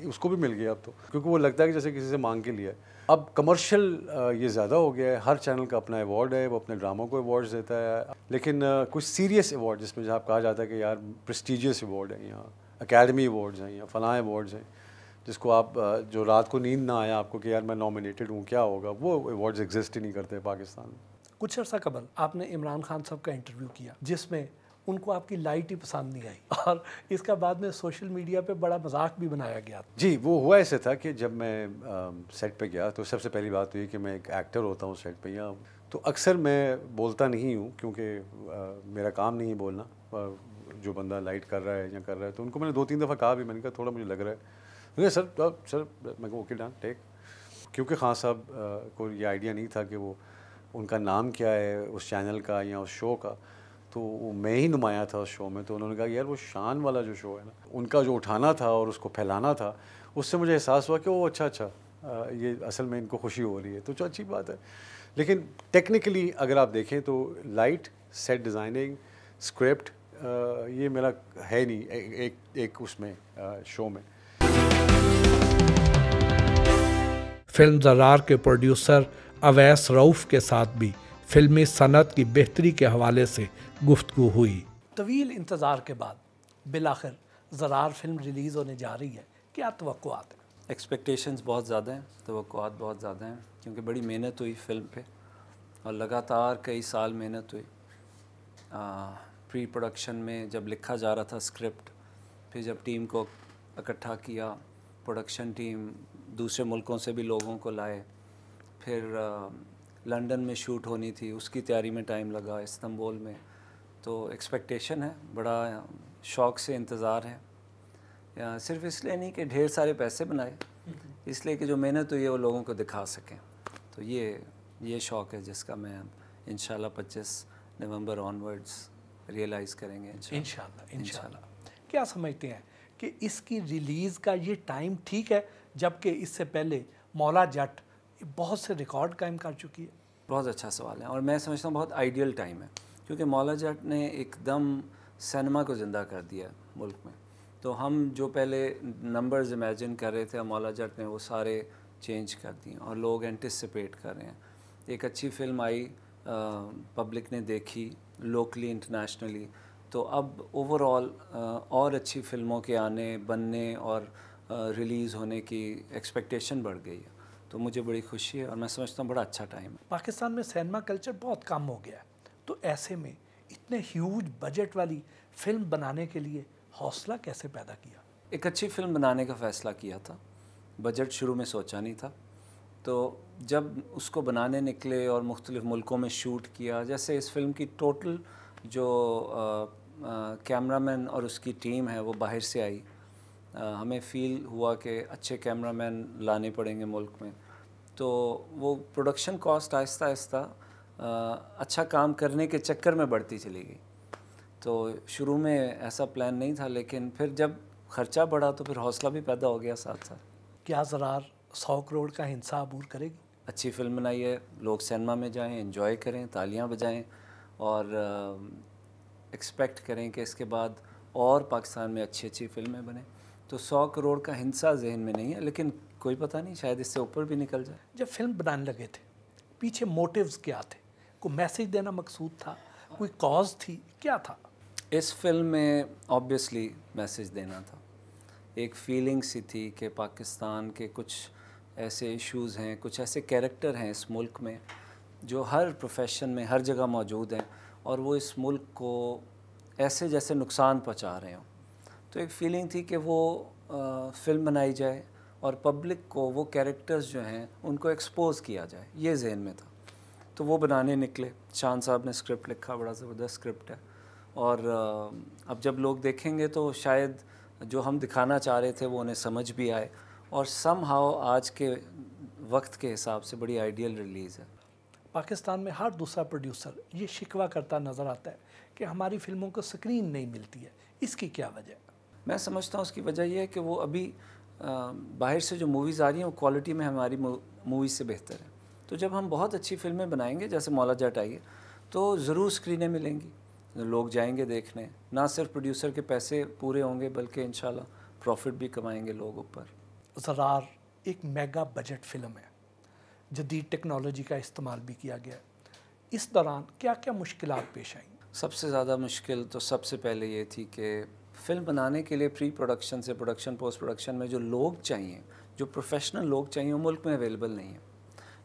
उसको भी मिल गया अब तो, क्योंकि वो लगता है कि जैसे किसी से मांग के लिया है। अब कमर्शियल ये ज़्यादा हो गया है, हर चैनल का अपना अवार्ड है, वो अपने ड्रामों को अवार्ड्स देता है, लेकिन कुछ सीरियस अवार्ड जिसमें जहाँ कहा जाता है कि यार प्रेस्टिजियस अवार्ड है, यहाँ अकेडमी अवार्ड्स हैं या फलां अवार्ड्स हैं, जिसको आप जो रात को नींद ना आया आपको कि यार मैं नॉमिनेटेड हूँ, क्या होगा, वो अवार्ड्स एग्जिस्ट ही नहीं करते पाकिस्तान में। कुछ अर्सा कबल आपने इमरान खान साहब का इंटरव्यू किया जिसमें उनको आपकी लाइट ही पसंद नहीं आई और इसका बाद में सोशल मीडिया पे बड़ा मजाक भी बनाया गया। जी, वो हुआ ऐसे था कि जब मैं सेट पे गया तो सबसे पहली बात तो ये कि मैं एक एक्टर होता हूँ सेट पे, या तो अक्सर मैं बोलता नहीं हूँ क्योंकि मेरा काम नहीं है बोलना। जो बंदा लाइट कर रहा है या कर रहा है, तो उनको मैंने 2-3 दफ़ा कहा भी, मैंने कहा थोड़ा मुझे लग रहा है, सर मैं ओके डन टेक, क्योंकि खान साहब को ये आइडिया नहीं था कि वो उनका नाम क्या है उस चैनल का या उस शो का, तो वो मैं ही नुमाया था उस शो में। तो उन्होंने कहा यार वो शान वाला जो शो है ना, उनका जो उठाना था और उसको फैलाना था, उससे मुझे एहसास हुआ कि वो अच्छा ये असल में इनको खुशी हो रही है, तो जो अच्छी बात है। लेकिन टेक्निकली अगर आप देखें तो लाइट, सेट डिज़ाइनिंग, स्क्रिप्ट, ये मेरा है नहीं एक उसमें शो में। फिल्म ज़रार के प्रोड्यूसर अवैस रऊफ़ के साथ भी फिल्मी सनत की बेहतरी के हवाले से गुफ्तगू हुई। तवील इंतज़ार के बाद बिलाखिर ज़रार फिल्म रिलीज़ होने जा रही है, क्या तवक्कुआत है? एक्सपेक्टेशंस बहुत ज़्यादा हैं, तवक्कुआत बहुत ज़्यादा हैं, क्योंकि बड़ी मेहनत हुई फ़िल्म पे और लगातार कई साल मेहनत हुई। प्री प्रोडक्शन में जब लिखा जा रहा था स्क्रिप्ट, फिर जब टीम को इकट्ठा किया, प्रोडक्शन टीम दूसरे मुल्कों से भी लोगों को लाए, फिर लंदन में शूट होनी थी, उसकी तैयारी में टाइम लगा, इस्तांबुल में। तो एक्सपेक्टेशन है, बड़ा शौक़ से इंतज़ार है, या सिर्फ इसलिए नहीं कि ढेर सारे पैसे बनाए, इसलिए कि जो मेहनत हुई है वो लोगों को दिखा सकें। तो ये शौक़ है जिसका मैं इंशाल्लाह 25 नवंबर ऑनवर्ड्स रियलाइज़ करेंगे इंशाल्लाह। क्या समझते हैं कि इसकी रिलीज़ का ये टाइम ठीक है, जबकि इससे पहले मौला जट बहुत से रिकॉर्ड कायम कर चुकी है? बहुत अच्छा सवाल है और मैं समझता हूँ बहुत आइडियल टाइम है, क्योंकि मौला जट ने एकदम सिनेमा को ज़िंदा कर दिया मुल्क में। तो हम जो पहले नंबर्स इमेजिन कर रहे थे, मौला जट ने वो सारे चेंज कर दिए और लोग एंटिसिपेट कर रहे हैं। एक अच्छी फ़िल्म आई, पब्लिक ने देखी लोकली इंटरनेशनली, तो अब ओवरऑल और अच्छी फ़िल्मों के आने, बनने और रिलीज़ होने की एक्सपेक्टेशन बढ़ गई है। तो मुझे बड़ी खुशी है और मैं समझता हूँ बड़ा अच्छा टाइम है। पाकिस्तान में सिनेमा कल्चर बहुत कम हो गया है, तो ऐसे में इतने ह्यूज बजट वाली फिल्म बनाने के लिए हौसला कैसे पैदा किया? एक अच्छी फिल्म बनाने का फ़ैसला किया था, बजट शुरू में सोचा नहीं था, तो जब उसको बनाने निकले और मुख्तलिफ़ मुल्कों में शूट किया, जैसे इस फिल्म की टोटल जो कैमरामैन और उसकी टीम है वो बाहर से आई, हमें फ़ील हुआ कि अच्छे कैमरामैन लाने पड़ेंगे मुल्क में, तो वो प्रोडक्शन कॉस्ट आहिस्ता आहिस्ता अच्छा काम करने के चक्कर में बढ़ती चली गई। तो शुरू में ऐसा प्लान नहीं था, लेकिन फिर जब ख़र्चा बढ़ा तो फिर हौसला भी पैदा हो गया साथ साथ। क्या ज़रार 100 करोड़ का हिस्सा अबूर करेगी? अच्छी फिल्म बनाई है, लोग सिनेमा में जाएं, एंजॉय करें, तालियां बजाएं और एक्सपेक्ट करें कि इसके बाद और पाकिस्तान में अच्छी अच्छी फिल्में बने। तो 100 करोड़ का हिस्सा जहन में नहीं है, लेकिन कोई पता नहीं, शायद इससे ऊपर भी निकल जाए। जब फिल्म बनाने लगे थे, पीछे मोटिव्स क्या थे? कोई मैसेज देना मकसूद था, कोई कॉज थी, क्या था? इस फिल्म में ऑब्वियसली मैसेज देना था। एक फीलिंग सी थी कि पाकिस्तान के कुछ ऐसे इश्यूज़ हैं, कुछ ऐसे कैरेक्टर हैं इस मुल्क में जो हर प्रोफेशन में हर जगह मौजूद हैं और वो इस मुल्क को ऐसे जैसे नुकसान पहुंचा रहे हों। तो एक फ़ीलिंग थी कि वो फ़िल्म बनाई जाए और पब्लिक को वो कैरेक्टर्स जो हैं उनको एक्सपोज़ किया जाए, ये जहन में था। तो वो बनाने निकले। शान साहब ने स्क्रिप्ट लिखा, बड़ा ज़बरदस्त स्क्रिप्ट है, और अब जब लोग देखेंगे तो शायद जो हम दिखाना चाह रहे थे वो उन्हें समझ भी आए, और समहाउ आज के वक्त के हिसाब से बड़ी आइडियल रिलीज़ है। पाकिस्तान में हर दूसरा प्रोड्यूसर ये शिकवा करता नज़र आता है कि हमारी फिल्मों को स्क्रीन नहीं मिलती है, इसकी क्या वजह? मैं समझता हूँ उसकी वजह यह है कि वो अभी बाहर से जो मूवीज़ आ रही हैं वो क्वालिटी में हमारी मूवीज़ से बेहतर है। तो जब हम बहुत अच्छी फिल्में बनाएंगे, जैसे मौला जट आई है, तो ज़रूर स्क्रीनें मिलेंगी, लोग जाएंगे देखने, ना सिर्फ प्रोड्यूसर के पैसे पूरे होंगे बल्कि इंशाल्लाह प्रॉफिट भी कमाएंगे लोग ऊपर। ज़रार एक मेगा बजट फ़िल्म है, जदीद टेक्नोलॉजी का इस्तेमाल भी किया गया। इस दौरान क्या क्या मुश्किलात पेश आईं? सबसे ज़्यादा मुश्किल तो सबसे पहले ये थी कि फ़िल्म बनाने के लिए प्री प्रोडक्शन से प्रोडक्शन पोस्ट प्रोडक्शन में जो लोग चाहिए, जो प्रोफेशनल लोग चाहिए, वो मुल्क में अवेलेबल नहीं है।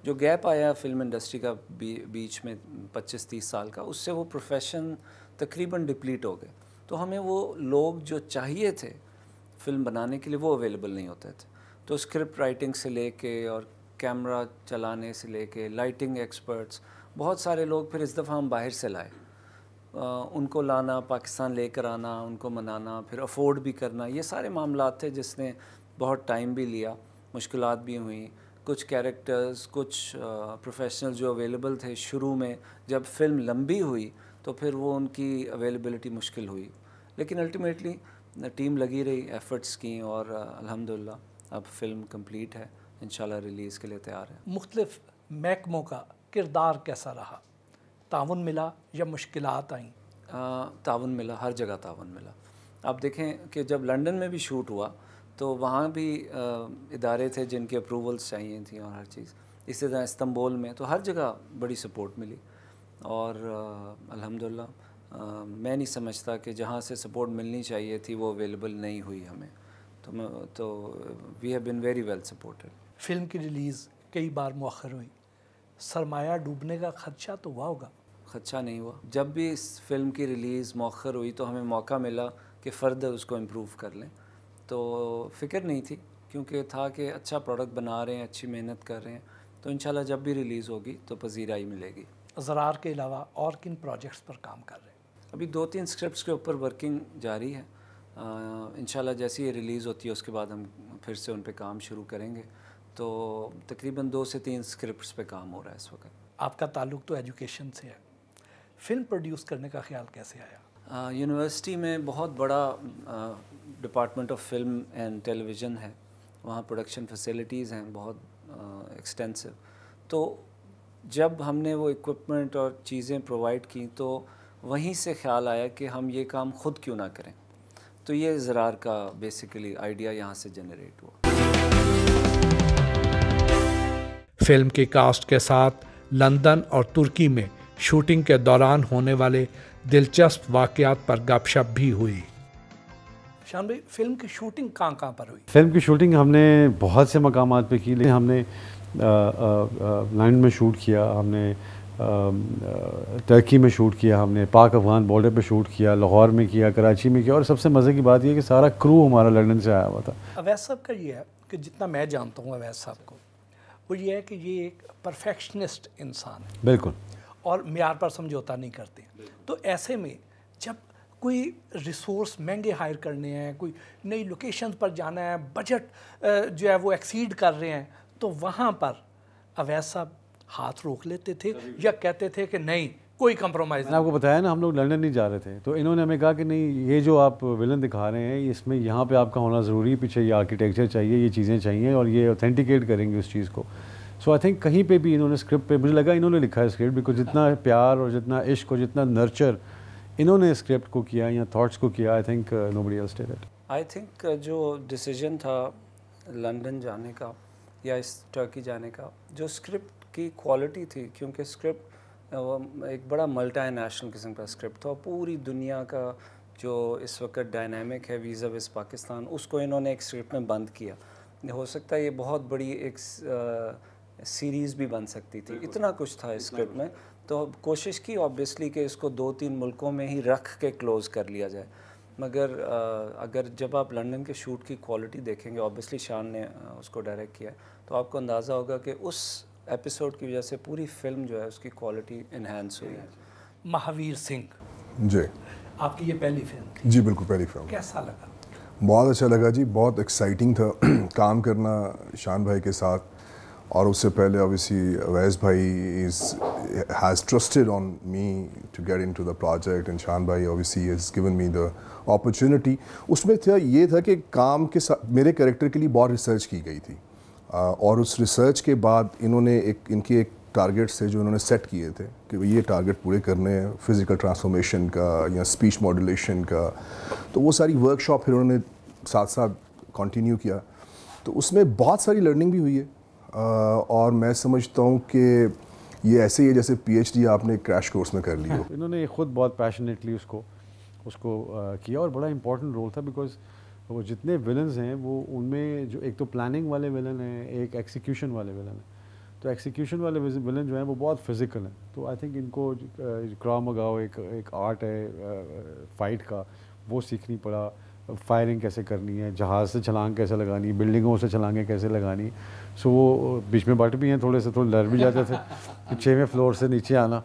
जो गैप आया फिल्म इंडस्ट्री का बीच में 25-30 साल का, उससे वो प्रोफेशन तकरीबन डिप्लीट हो गए। तो हमें वो लोग जो चाहिए थे फिल्म बनाने के लिए वो अवेलेबल नहीं होते थे। तो स्क्रिप्ट राइटिंग से लेके और कैमरा चलाने से लेके लाइटिंग एक्सपर्ट्स, बहुत सारे लोग फिर इस दफ़ा हम बाहर से लाए। उनको लाना, पाकिस्तान लेकर आना, उनको मनाना, फिर अफोर्ड भी करना, ये सारे मामलात थे जिसने बहुत टाइम भी लिया, मुश्किलात भी हुई। कुछ कैरेक्टर्स, कुछ प्रोफेशनल जो अवेलेबल थे शुरू में, जब फिल्म लंबी हुई तो फिर वो उनकी अवेलेबिलिटी मुश्किल हुई, लेकिन अल्टीमेटली टीम लगी रही, एफ़र्ट्स की, और अल्हम्दुलिल्लाह अब फिल्म कंप्लीट है, इंशाल्लाह रिलीज़ के लिए तैयार है। मुख्तलिफ महकमों का किरदार कैसा रहा? ताउन मिला या मुश्किलात आईं? ताउन मिला, हर जगह ताउन मिला। आप देखें कि जब लंदन में भी शूट हुआ तो वहाँ भी इदारे थे जिनके अप्रूवल्स चाहिए थी और हर चीज़। इसी तरह इस्तांबुल में, तो हर जगह बड़ी सपोर्ट मिली, और अल्हम्दुलिल्लाह मैं नहीं समझता कि जहाँ से सपोर्ट मिलनी चाहिए थी वो अवेलेबल नहीं हुई हमें। तो we have been very well supported. Film की रिलीज़ कई बार मुअख्खर हुई, सरमाया डूबने का खदशा तो हुआ होगा? खदशा नहीं हुआ। जब भी इस फिल्म की रिलीज़ मुअख्खर हुई तो हमें मौका मिला कि फ़र्दर उसको इम्प्रूव कर लें, तो फ़िक्र नहीं थी, क्योंकि था कि अच्छा प्रोडक्ट बना रहे हैं, अच्छी मेहनत कर रहे हैं, तो इंशाल्लाह जब भी रिलीज़ होगी तो पजीराई मिलेगी। ज़रार के अलावा और किन प्रोजेक्ट्स पर काम कर रहे हैं? अभी 2-3 स्क्रिप्ट्स के ऊपर वर्किंग जारी है। इंशाल्लाह जैसी ये रिलीज़ होती है उसके बाद हम फिर से उन पे काम शुरू करेंगे। तो तकरीबन 2 से 3 स्क्रिप्ट्स पे काम हो रहा है इस वक्त। आपका ताल्लुक़ तो एजुकेशन से है, फ़िल्म प्रोड्यूस करने का ख्याल कैसे आया? यूनिवर्सिटी में बहुत बड़ा department of film and television है, वहाँ प्रोडक्शन फैसिलिटीज़ हैं बहुत एक्सटेंसिव। तो जब हमने वो इक्विपमेंट और चीज़ें प्रोवाइड की तो वहीं से ख्याल आया कि हम ये काम ख़ुद क्यों ना करें। तो ये ज़रार का बेसिकली आइडिया यहाँ से जनरेट हुआ। फिल्म की कास्ट के साथ लंदन और तुर्की में शूटिंग के दौरान होने वाले दिलचस्प वाक़यात पर गपशप भी हुई। शान भाई, फिल्म की शूटिंग कहाँ पर हुई? फिल्म की शूटिंग हमने बहुत से मकामात पे की, लेकिन हमने लंदन में शूट किया, हमने टर्की में शूट किया हमने, पाक अफ़गान बॉर्डर पे शूट किया, लाहौर में किया, कराची में किया, और सबसे मज़े की बात यह कि सारा क्रू हमारा लंदन से आया हुआ था। अवैस साहब का ये है कि जितना मैं जानता हूँ अवैस साहब को, वो ये है कि ये एक परफेक्शनिस्ट इंसान है, बिल्कुल, और मियार पर समझौता नहीं करते। तो ऐसे में जब कोई रिसोर्स महंगे हायर करने हैं, कोई नई लोकेशंस पर जाना है, बजट जो है वो एक्सीड कर रहे हैं, तो वहाँ पर अवैस साहब हाथ रोक लेते थे या कहते थे कि नहीं कोई कंप्रोमाइज़ मैंने आपको बताया ना, हम लोग लंदन नहीं जा रहे थे, तो इन्होंने हमें कहा कि नहीं, ये जो आप विलन दिखा रहे हैं इसमें यहाँ पे आपका होना ज़रूरी है, पीछे ये आर्किटेक्चर चाहिए, ये चीज़ें चाहिए, और ये ऑथेंटिकेट करेंगे उस चीज़ को। सो आई थिंक कहीं पे भी इन्होंने स्क्रिप्ट पे, मुझे लगा इन्होंने लिखा है स्क्रिप्ट, बिकॉज जितना प्यार और जितना इश्क और जितना नर्चर इन्होंने स्क्रिप्ट को किया या थॉट्स को किया, I think nobody else did it. I think जो डिसीजन था लंदन जाने का या इस टर्की जाने का, जो स्क्रिप्ट की क्वालिटी थी, क्योंकि स्क्रिप्ट एक बड़ा मल्टी नेशनल किस्म का स्क्रिप्ट था, पूरी दुनिया का जो इस वक्त डायनामिक है वीज़ा विज़ पाकिस्तान, उसको इन्होंने एक स्क्रिप्ट में बंद किया। हो सकता है ये बहुत बड़ी एक सीरीज़ भी बन सकती थी, इतना कुछ था इस स्क्रिप्ट में। तो कोशिश की ऑब्वियसली कि इसको 2-3 मुल्कों में ही रख के क्लोज़ कर लिया जाए, मगर अगर जब आप लंदन के शूट की क्वालिटी देखेंगे, ऑब्वियसली शान ने उसको डायरेक्ट किया, तो आपको अंदाज़ा होगा कि उस एपिसोड की वजह से पूरी फिल्म जो है उसकी क्वालिटी इन्हांस हुई है। महावीर सिंह जी, आपकी ये पहली फिल्म थी? जी बिल्कुल, पहली फिल्म। कैसा लगा? बहुत अच्छा लगा जी, बहुत एक्साइटिंग था काम करना शान भाई के साथ। और उससे पहले ऑब्वियसली अवैस भाई has trusted on me to get into the project, and Shan भाई obviously has given me the opportunity. उसमें था ये था कि काम के साथ मेरे कैरेक्टर के लिए बहुत रिसर्च की गई थी, और उस रिसर्च के बाद इन्होंने इनके एक टारगेट्स थे जो इन्होंने सेट किए थे कि ये टारगेट पूरे करने हैं, फिज़िकल ट्रांसफॉर्मेशन का या स्पीच मॉड्यूलेशन का। तो वो सारी वर्कशॉप फिर उन्होंने साथ साथ कंटिन्यू किया, तो उसमें बहुत सारी लर्निंग भी हुई है। और मैं समझता हूँ कि ये ऐसे ही है जैसे PhD आपने क्रैश कोर्स में कर ली हो। इन्होंने खुद बहुत पैशनेटली उसको किया, और बड़ा इंपॉर्टेंट रोल था, बिकॉज वो जितने विलन्स हैं वो उनमें जो एक तो प्लानिंग वाले विलन हैं, एक एग्जीक्यूशन वाले विलन हैं। तो एग्जीक्यूशन वाले विलन जो हैं वो बहुत फिजिकल हैं, तो आई थिंक इनको क्राव मगाओ एक आर्ट है फाइट का, वो सीखनी पड़ा। फायरिंग कैसे करनी है, जहाज़ से छलांग कैसे लगानी, बिल्डिंगों से छलांगें कैसे लगानी। सो वो बीच में बट भी हैं, थोड़े डर भी जाते थे कि 6वें फ्लोर से नीचे आना,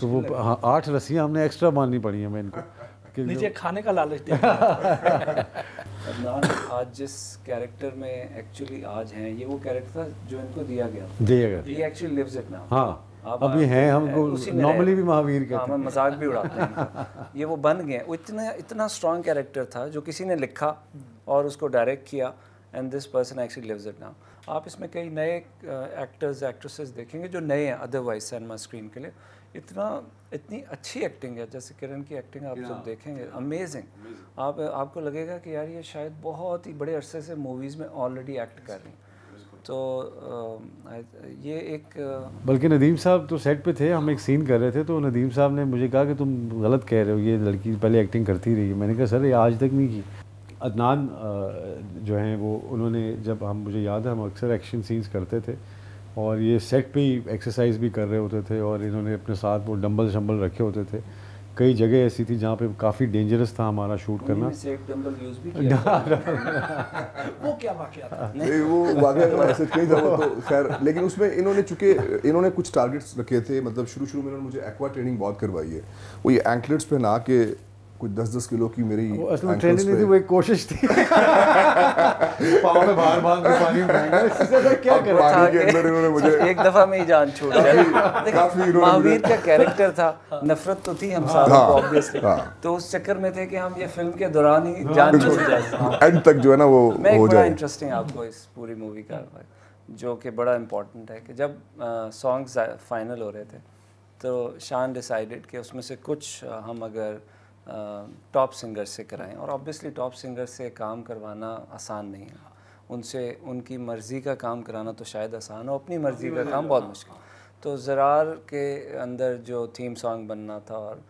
तो वो 8 रस्सियाँ हमने एक्स्ट्रा बांधनी पड़ी हैं मैं इनको कि नीचे खाने का लालच दे। अदनान आज जिस कैरेक्टर में एक्चुअली आज हैं, ये वो कैरेक्टर था जो इनको दिया गया, ये एक्चुअली लिव्स इट नाउ। हाँ, अब ये हैं, हमको नॉर्मली भी महावीर कहते हैं, मजाक भी उड़ाते हैं। ये वो बन गए, वो इतना स्ट्रॉन्ग कैरेक्टर था जो किसी ने लिखा और उसको डायरेक्ट किया, and this person actually lives it now. आप इसमें कई नए एक्टर्स एक्ट्रेसेस देखेंगे जो नए हैं अदरवाइज सिनेमा स्क्रीन के लिए। इतनी अच्छी एक्टिंग है, जैसे किरण की एक्टिंग आप जब देखेंगे, अमेजिंग। आपको लगेगा कि यार ये शायद बहुत ही बड़े अरसे से मूवीज़ में ऑलरेडी एक्ट कर रही हैं। तो ये एक बल्कि नदीम साहब तो सेट पे थे, हम एक सीन कर रहे थे, तो नदीम साहब ने मुझे कहा कि तुम गलत कह रहे हो, ये लड़की पहले एक्टिंग करती रही है। मैंने कहा सर ये आज तक नहीं की। अदनान जो हैं वो, उन्होंने जब मुझे याद है हम अक्सर एक्शन सीन्स करते थे, और ये सेट पे ही एक्सरसाइज भी कर रहे होते थे, और इन्होंने अपने साथ वो डंबल शंबल रखे होते थे। कई जगह ऐसी थी जहाँ पे काफ़ी डेंजरस था हमारा शूट करना। वो क्या वाकया था? नहीं, वो वाकया ऐसे कहीं था वो, तो खैर, लेकिन उसमें इन्होंने कुछ टारगेट्स रखे थे। मतलब शुरू में इन्होंने मुझे एक्वा ट्रेनिंग बहुत करवाई है। वो ये एंकलेट्स पे ना के कुछ 10-10 किलो की मेरी ट्रेनिंग नहीं थी, वो एक कोशिश थी। पाँव में बाहर पानी में क्या कर रहा के अंदर इन्होंने मुझे एक दफा में ही जान छूट गई। महावीर का कैरेक्टर था, नफरत तो थी हम सारों को ऑब्वियसली, तो उस चक्कर में थे कि हम ये फिल्म के दौरान ही जान छूट जाए एंड तक जो है ना वो हो बड़ा जाए। इंटरेस्टिंग आपको इस पूरी मूवी का जो कि बड़ा इम्पोर्टेंट है कि जब सॉन्ग्स फाइनल हो रहे थे, तो शान डिसाइडेड कि उसमें से कुछ हम अगर टॉप सिंगर से कराएं, और ऑब्वियसली टॉप सिंगर से काम करवाना आसान नहीं है, उनसे उनकी मर्ज़ी का काम कराना तो शायद आसान हो, अपनी मर्ज़ी का काम बहुत मुश्किल। तो ज़रार के अंदर जो थीम सॉन्ग बनना था, और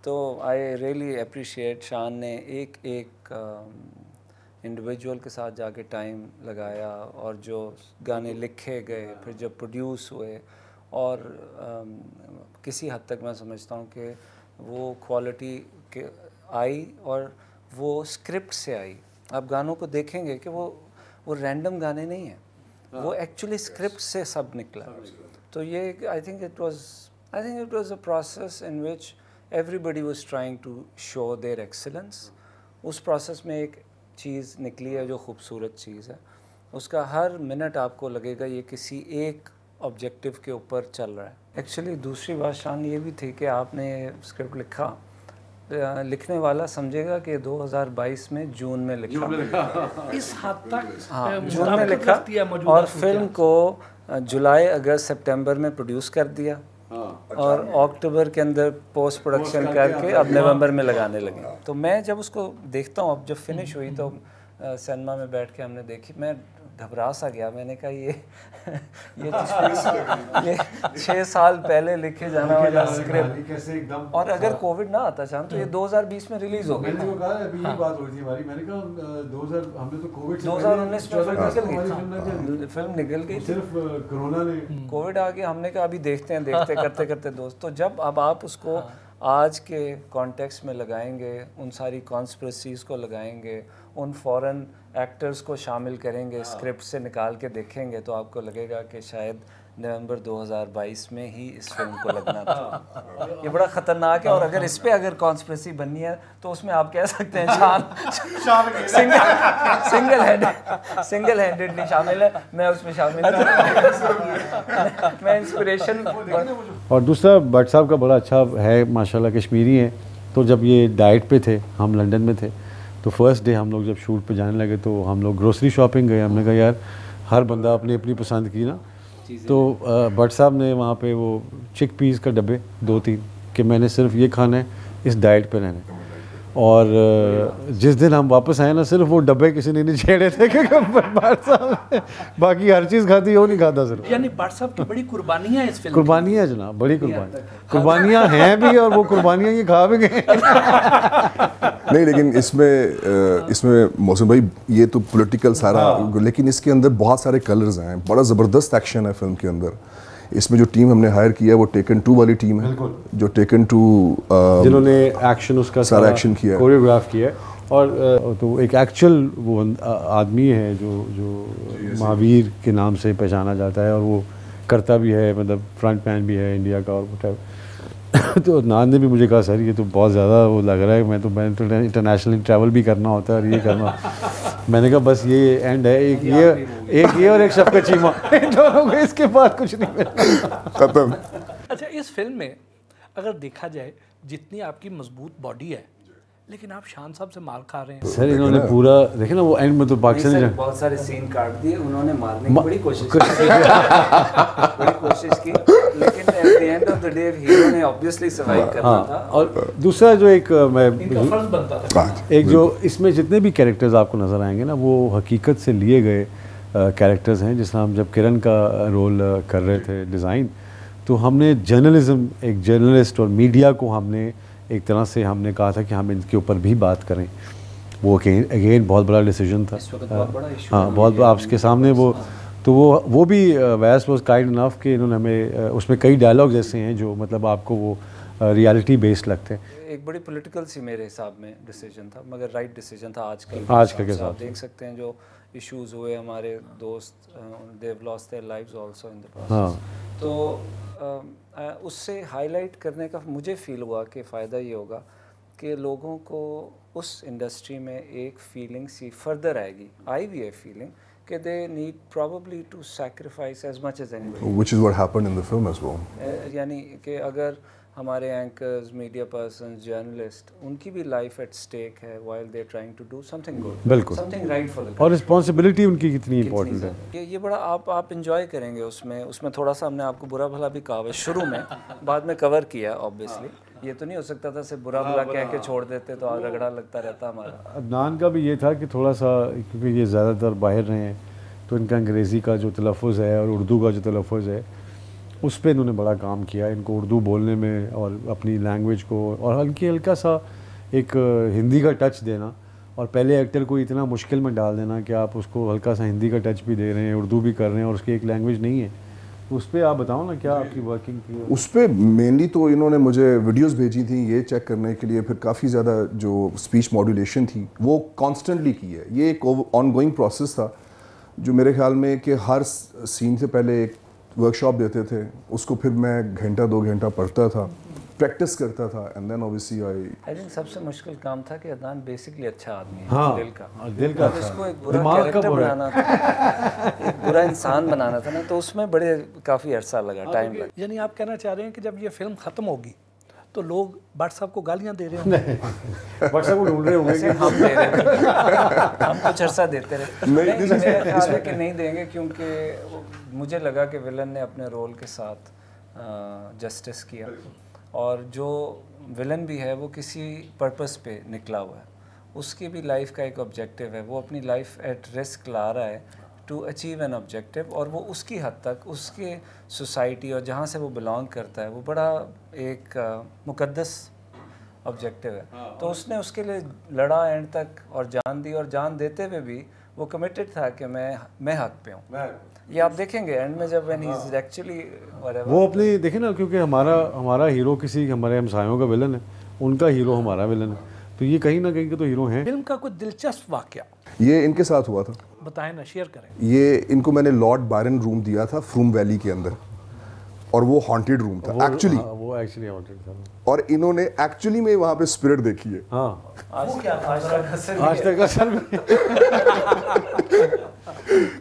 तो आई रियली अप्रिशिएट शान ने एक इंडिविजुअल के साथ जाके टाइम लगाया, और जो गाने लिखे गए फिर जब प्रोड्यूस हुए और किसी हद तक मैं समझता हूँ कि वो क्वालिटी के आई और वो स्क्रिप्ट से आई। आप गानों को देखेंगे कि वो रैंडम गाने नहीं हैं, वो एक्चुअली स्क्रिप्ट से सब निकला। तो ये I think it was a process in which everybody was trying to show their excellence. उस प्रोसेस में एक चीज़ निकली है जो खूबसूरत चीज़ है, उसका हर मिनट आपको लगेगा ये किसी एक ऑब्जेक्टिव के ऊपर चल रहा है। एक्चुअली दूसरी बात शान ये भी थी कि आपने स्क्रिप्ट लिखा, लिखने वाला समझेगा कि 2022 में जून में लिखा, इस हद तक हाँ जून में लिखा, और फिल्म को जुलाई अगस्त सितंबर में प्रोड्यूस कर दिया और अक्टूबर के अंदर पोस्ट प्रोडक्शन करके अब नवंबर में लगाने लगे। तो मैं जब उसको देखता हूँ, अब जब फिनिश हुई तो सिनेमा में बैठ के हमने देखी, मैं घबरा सा गया। मैंने कहा ये 6 साल पहले लिखे जाने वाला स्क्रिप्ट, और अगर कोविड ना आता चाहे तो ये 2020 में रिलीज हो गई। मैंने कहा अभी यही बात हो रही थी हमारी, मैंने कहा 2000 हमने तो कोविड से 2019 में फिल्म निकल गई, सिर्फ कोरोना ने कोविड आ गया। हमने कहा अभी देखते हैं, देखते करते करते दोस्त। तो जब अब आप उसको आज के कॉन्टेक्स्ट में लगाएंगे, उन सारी कॉन्स्पिरेसीज़ को लगाएंगे, उन फॉरेन एक्टर्स को शामिल करेंगे, स्क्रिप्ट से निकाल के देखेंगे, तो आपको लगेगा कि शायद नवंबर 2022 में ही इस फिल्म को लगना था। ये बड़ा ख़तरनाक है। और अगर इस पे अगर कॉन्स्पिरेसी बननी है तो उसमें आप कह सकते हैं सिंगल हैंडेडली शामिल है, मैं उसमें शामिल हूँ, मैं इंस्पिरेशन। और दूसरा भट्ट साहब का बड़ा अच्छा है, माशाल्लाह कश्मीरी हैं। तो जब ये डाइट पे थे, हम लंदन में थे, तो फर्स्ट डे हम लोग जब शूट पे जाने लगे तो हम लोग ग्रोसरी शॉपिंग गए। हमने कहा यार हर बंदा अपनी अपनी पसंद की ना, तो भट्ट साहब ने वहाँ पे वो चिक पीस का डब्बे 2-3 कि मैंने सिर्फ ये खाना है, इस डाइट पे रहना है। और जिस दिन हम वापस आए ना, सिर्फ वो डब्बे किसी ने नहीं छेड़े थे, क्योंकि भट्ट साहब ने बाकी हर चीज़ खाती, वो नहीं खाता सिर्फ। यानी भट्ट साहब की बड़ी कुर्बानियाँ हैं इस फिल्म, कुर्बानियाँ जनाब, बड़ी कुर्बानियाँ हैं भी, और वो कुर्बानियाँ ये खा भी गए। नहीं, लेकिन इसमें मौसम भाई ये तो पॉलिटिकल सारा, लेकिन इसके अंदर बहुत सारे कलर्स हैं, बड़ा ज़बरदस्त एक्शन है फिल्म के अंदर। इसमें जो टीम हमने हायर किया है वो टेकन 2 वाली टीम है, जो टेकन 2 जिन्होंने एक्शन उसका सारा एक्शन किया, कोरियोग्राफ किया। और तो एक एक्चुअल वो आदमी है जो महावीर के नाम से पहचाना जाता है, और वो करता भी है, मतलब फ्रंट मैन भी है इंडिया का, और तो नान ने भी मुझे कहा सर ये तो बहुत ज़्यादा वो लग रहा है, मैं तो इंटरनेशनली ट्रैवल भी करना होता है और ये करना। मैंने कहा बस ये एंड है, एक ये और एक शफ़क़त चीमा, इन दोनों को, इसके बाद कुछ नहीं मिलना, खत्म। अच्छा, इस फिल्म में अगर देखा जाए जितनी आपकी मजबूत बॉडी है, लेकिन आप शान साहब से मार खा रहे हैं सर। इन्होंने पूरा देखे ना, वो एंड में तो पाकिस्तानी बहुत सारे सीन काट दिए उन्होंने, मारने की बड़ी कोशिश की, लेकिन at the end of the day hero ने ऑब्वियसली सर्वाइव करना था। और दूसरा जो एक मैं फर्ज बनता था, एक जो इसमें जितने भी कैरेक्टर्स आपको नज़र आएंगे ना, वो हकीकत से लिए गए कैरेक्टर्स हैं। जिस हम जब किरण का रोल कर रहे थे डिज़ाइन, तो हमने जर्नलिज्म, एक जर्नलिस्ट और मीडिया को हमने एक तरह से हमने कहा था कि हम इनके ऊपर भी बात करें। वो अगेन बहुत बड़ा डिसीजन था, हाँ बहुत आपके सामने वो, तो वो भी वैस वाज काइंड इनफ कि इन्होंने हमें उसमें कई डायलॉग्स ऐसे हैं जो मतलब आपको वो रियलिटी बेस्ड लगते हैं। एक बड़ी पॉलिटिकल सी मेरे हिसाब में डिसीजन था, मगर राइट डिसीजन था आज के साथ। आप देख सकते हैं जो इश्यूज हुए, हमारे दोस्त they have lost their lives also in the past. हाँ, तो उससे हाईलाइट करने का मुझे फील हुआ कि फ़ायदा ये होगा कि लोगों को उस इंडस्ट्री में एक फीलिंग सी फर्दर आएगी, आई भी है फीलिंग कि they need probably to sacrifice as much as anybody, which is what happened in the film as well. यानी कि अगर हमारे एंकर्स, मीडिया पर्सन्स, जर्नलिस्ट, उनकी भी लाइफ एट स्टेक है while they are trying to do something good, बिल्कुल, something right for the, और responsibility उनकी कितनी इंपॉर्टेंट है। ये बड़ा आप इंजॉय करेंगे उसमें थोड़ा सा हमने आपको बुरा भला भी कहा शुरू में, बाद में कवर किया ऑब्वियसली। ये तो नहीं हो सकता था सिर्फ बुरा भला कह के छोड़ देते तो रगड़ा लगता रहता हमारा। अदनान का भी ये था कि थोड़ा सा, क्योंकि ये ज़्यादातर बाहर रहे हैं, तो इनका अंग्रेज़ी का जो तलफ़ुज़ है और उर्दू का जो तलफ़ुज़ है उस पर इन्होंने बड़ा काम किया, इनको उर्दू बोलने में और अपनी लैंग्वेज को, और हल्का सा एक हिंदी का टच देना, और पहले एक्टर को इतना मुश्किल में डाल देना कि आप उसको हल्का सा हिंदी का टच भी दे रहे हैं, उर्दू भी कर रहे हैं, और उसकी एक लैंग्वेज नहीं है, उस पर आप बताओ ना क्या आपकी वर्किंग की? उस पर मेनली तो इन्होंने मुझे वीडियोस भेजी थी ये चेक करने के लिए, फिर काफ़ी ज़्यादा जो स्पीच मॉड्यूलेशन थी वो कॉन्स्टेंटली की है। ये एक ऑनगोइंग प्रोसेस था जो मेरे ख्याल में कि हर सीन से पहले एक वर्कशॉप देते थे, उसको फिर मैं घंटा 2 घंटा पढ़ता था, प्रैक्टिस करता था, and then obviously I think सबसे मुश्किल काम था कि अदनान बेसिकली अच्छा आदमी है, हाँ, दिल का इसको एक बुरा कैरेक्टर बनाना था, एक बुरा इंसान बनाना था ना, तो उसमें बड़े काफ़ी अरसा लगा, टाइम लगा। यानी आप कहना चाह रहे हैं कि जब ये फिल्म ख़त्म होगी तो लोग भट्ट साहब को गालियाँ दे रहे होंगे? भट्ट साहब को ढूंढ रहे होंगे, हम दे रहे हैं, हम कुछ अरसा देते रहे। नहीं, मेरा ख्याल है कि नहीं देंगे, क्योंकि मुझे लगा कि विलन ने अपने रोल के साथ जस्टिस किया, और जो विलन भी है वो किसी पर्पस पे निकला हुआ है, उसकी भी लाइफ का एक ऑब्जेक्टिव है, वो अपनी लाइफ एट रिस्क ला रहा है टू अचीव एन ऑब्जेक्टिव, और वो उसकी हद तक उसके सोसाइटी और जहाँ से वो बिलोंग करता है वो बड़ा एक मुकद्दस ऑब्जेक्टिव है। तो उसने उसके लिए लड़ा एंड तक और जान दी, और जान देते हुए भी वो कमिटेड था कि मैं हक पे हूँ। ये आप देखेंगे एंड में जब व्हेन ही इज एक्चुअली वो अपनी देखे ना, क्योंकि हमारा हीरो किसी हमारे हमसायों का विलन है, उनका हीरो हमारा विलन है, तो ये कहीं ना कहीं के तो हीरो हैं। फिल्म का कोई दिलचस्प वाकया ये इनके साथ हुआ था, बताएं ना, शेयर करें। ये इनको मैंने लॉर्ड बायरन रूम दिया था फ्रूम वैली के अंदर, और वो हॉन्टेड रूम था एक्चुअली, वो एक्चुअली हॉन्टेड था, और इन्होंने एक्चुअली में वहाँ पे स्पिरिट देखी है। हाँ, आज तक असल में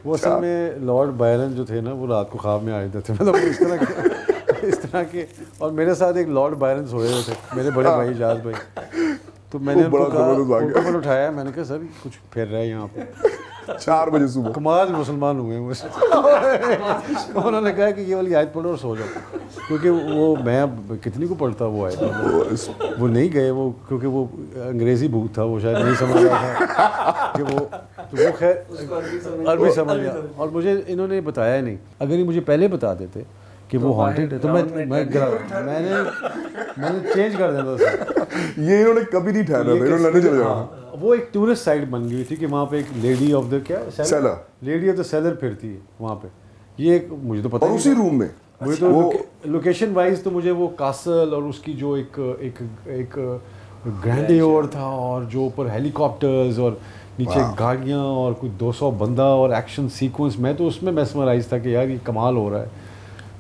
वो असल में लॉर्ड बायरन जो थे ना, वो रात को ख्वाब में आए थे, मतलब इस तरह के, और मेरे साथ एक लॉर्ड बायरन सोए हुए थे, मेरे बड़े भाई इजाज भाई, तो मैंने उनको उठाया, मैंने कहा सर कुछ फिर रहा है यहाँ पे 4 बजे सुबह, कमाल मुसलमान हुए मुझसे। उन्होंने कहा कि ये वाली आयत पढ़ो और सो जाओ, क्योंकि वो मैं अब कितनी को पढ़ता वो आयत, वो नहीं गए वो, क्योंकि वो अंग्रेज़ी भूत था, वो शायद नहीं समझ रहा था कि वो, तो वो खैर अरबी समझ गया, और मुझे इन्होंने बताया नहीं। अगर ये मुझे पहले बता देते कि वो हॉन्टेड है तो मैंने चेंज कर देता था। ये इन्होंने कभी नहीं ठहरा था, इन्होंने लड़ने चले जाना। वो एक टूरिस्ट साइट बन गई थी कि वहाँ पे एक lady of the seller, lady of the seller फिरती है वहाँ पे, ये एक मुझे तो पता और उसी रूम में मुझे तो लोकेशन वाइज तो मुझे वो कासल और उसकी जो एक ग्रैंडियोर था, और जो ऊपर हेलीकॉप्टर्स और नीचे गाड़ियाँ और कुछ 200 बंदा और एक्शन सीक्वेंस, मैं तो उसमें मेस्मराइज था कि यार ये कमाल हो रहा है।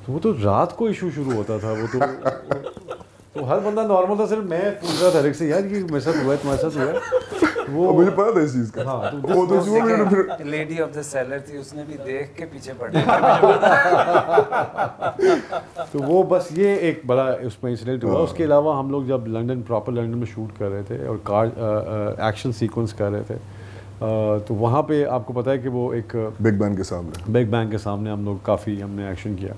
तो वो तो रात को इशू शुरू होता था, वो तो हर बंदा नॉर्मल था, सिर्फ मैं पूछ रहा था हर एक से, यार ये मेरे साथ हुआ है, तुम्हारे साथ हुआ है, वो मुझे पता था इस चीज़ का। हाँ, तो लेडी ऑफ द सेलर थी, उसने भी देख के पीछे पड़ तो वो बस ये एक बड़ा उसमें इंसिडेंट हुआ। उसके अलावा हम लोग जब प्रॉपर लंदन में शूट कर रहे थे और कार एक्शन सीक्वेंस कर रहे थे, तो वहाँ पे आपको पता है कि वो एक बिग बैंग के सामने हम लोग काफ़ी हमने एक्शन किया,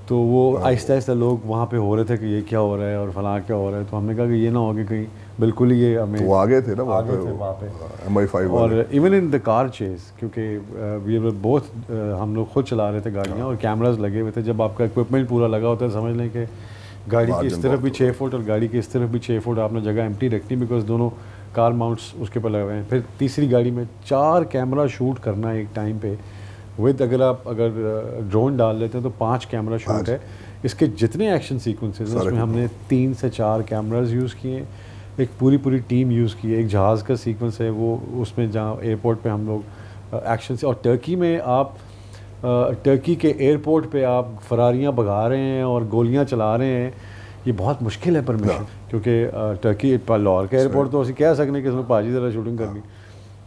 तो वो आहिस्ता आहिस्ता लोग वहाँ पे हो रहे थे कि ये क्या हो रहा है और फलां क्या हो रहा है, तो हमने कहा कि ये ना हो कि कहीं बिल्कुल ही ये हमें, तो वो आगे थे ना वहाँ पे MI5 और even in the car chess, क्योंकि वी वर बोथ, हम लोग खुद चला रहे थे गाड़ियाँ और कैमरास लगे हुए थे। जब आपका इक्विपमेंट पूरा लगा होता है, समझ लें कि गाड़ी की इस तरफ भी 6 फुट और गाड़ी की इस तरफ भी 6 फुट आपने जगह एम्प्टी रखनी, बिकॉज दोनों कार माउंट्स उसके पर लगे हुए हैं। फिर तीसरी गाड़ी में 4 कैमरा शूट करना एक टाइम पे विद, अगर ड्रोन डाल लेते हैं तो 5 कैमरा शूट है। इसके जितने एक्शन सीक्वेंसेस हैं उसमें हमने 3 से 4 कैमराज यूज़ किए, एक पूरी टीम यूज़ की है। एक जहाज़ का सीक्वेंस है वो, उसमें जहाँ एयरपोर्ट पे हम लोग एक्शन से, और टर्की में आप टर्की के एयरपोर्ट पे आप फरारियाँ भगा रहे हैं और गोलियाँ चला रहे हैं, ये बहुत मुश्किल है परमिशन, क्योंकि टर्की लाहौर का एयरपोर्ट तो असी कह सकते हैं कि इसमें भाजी तरह शूटिंग करनी,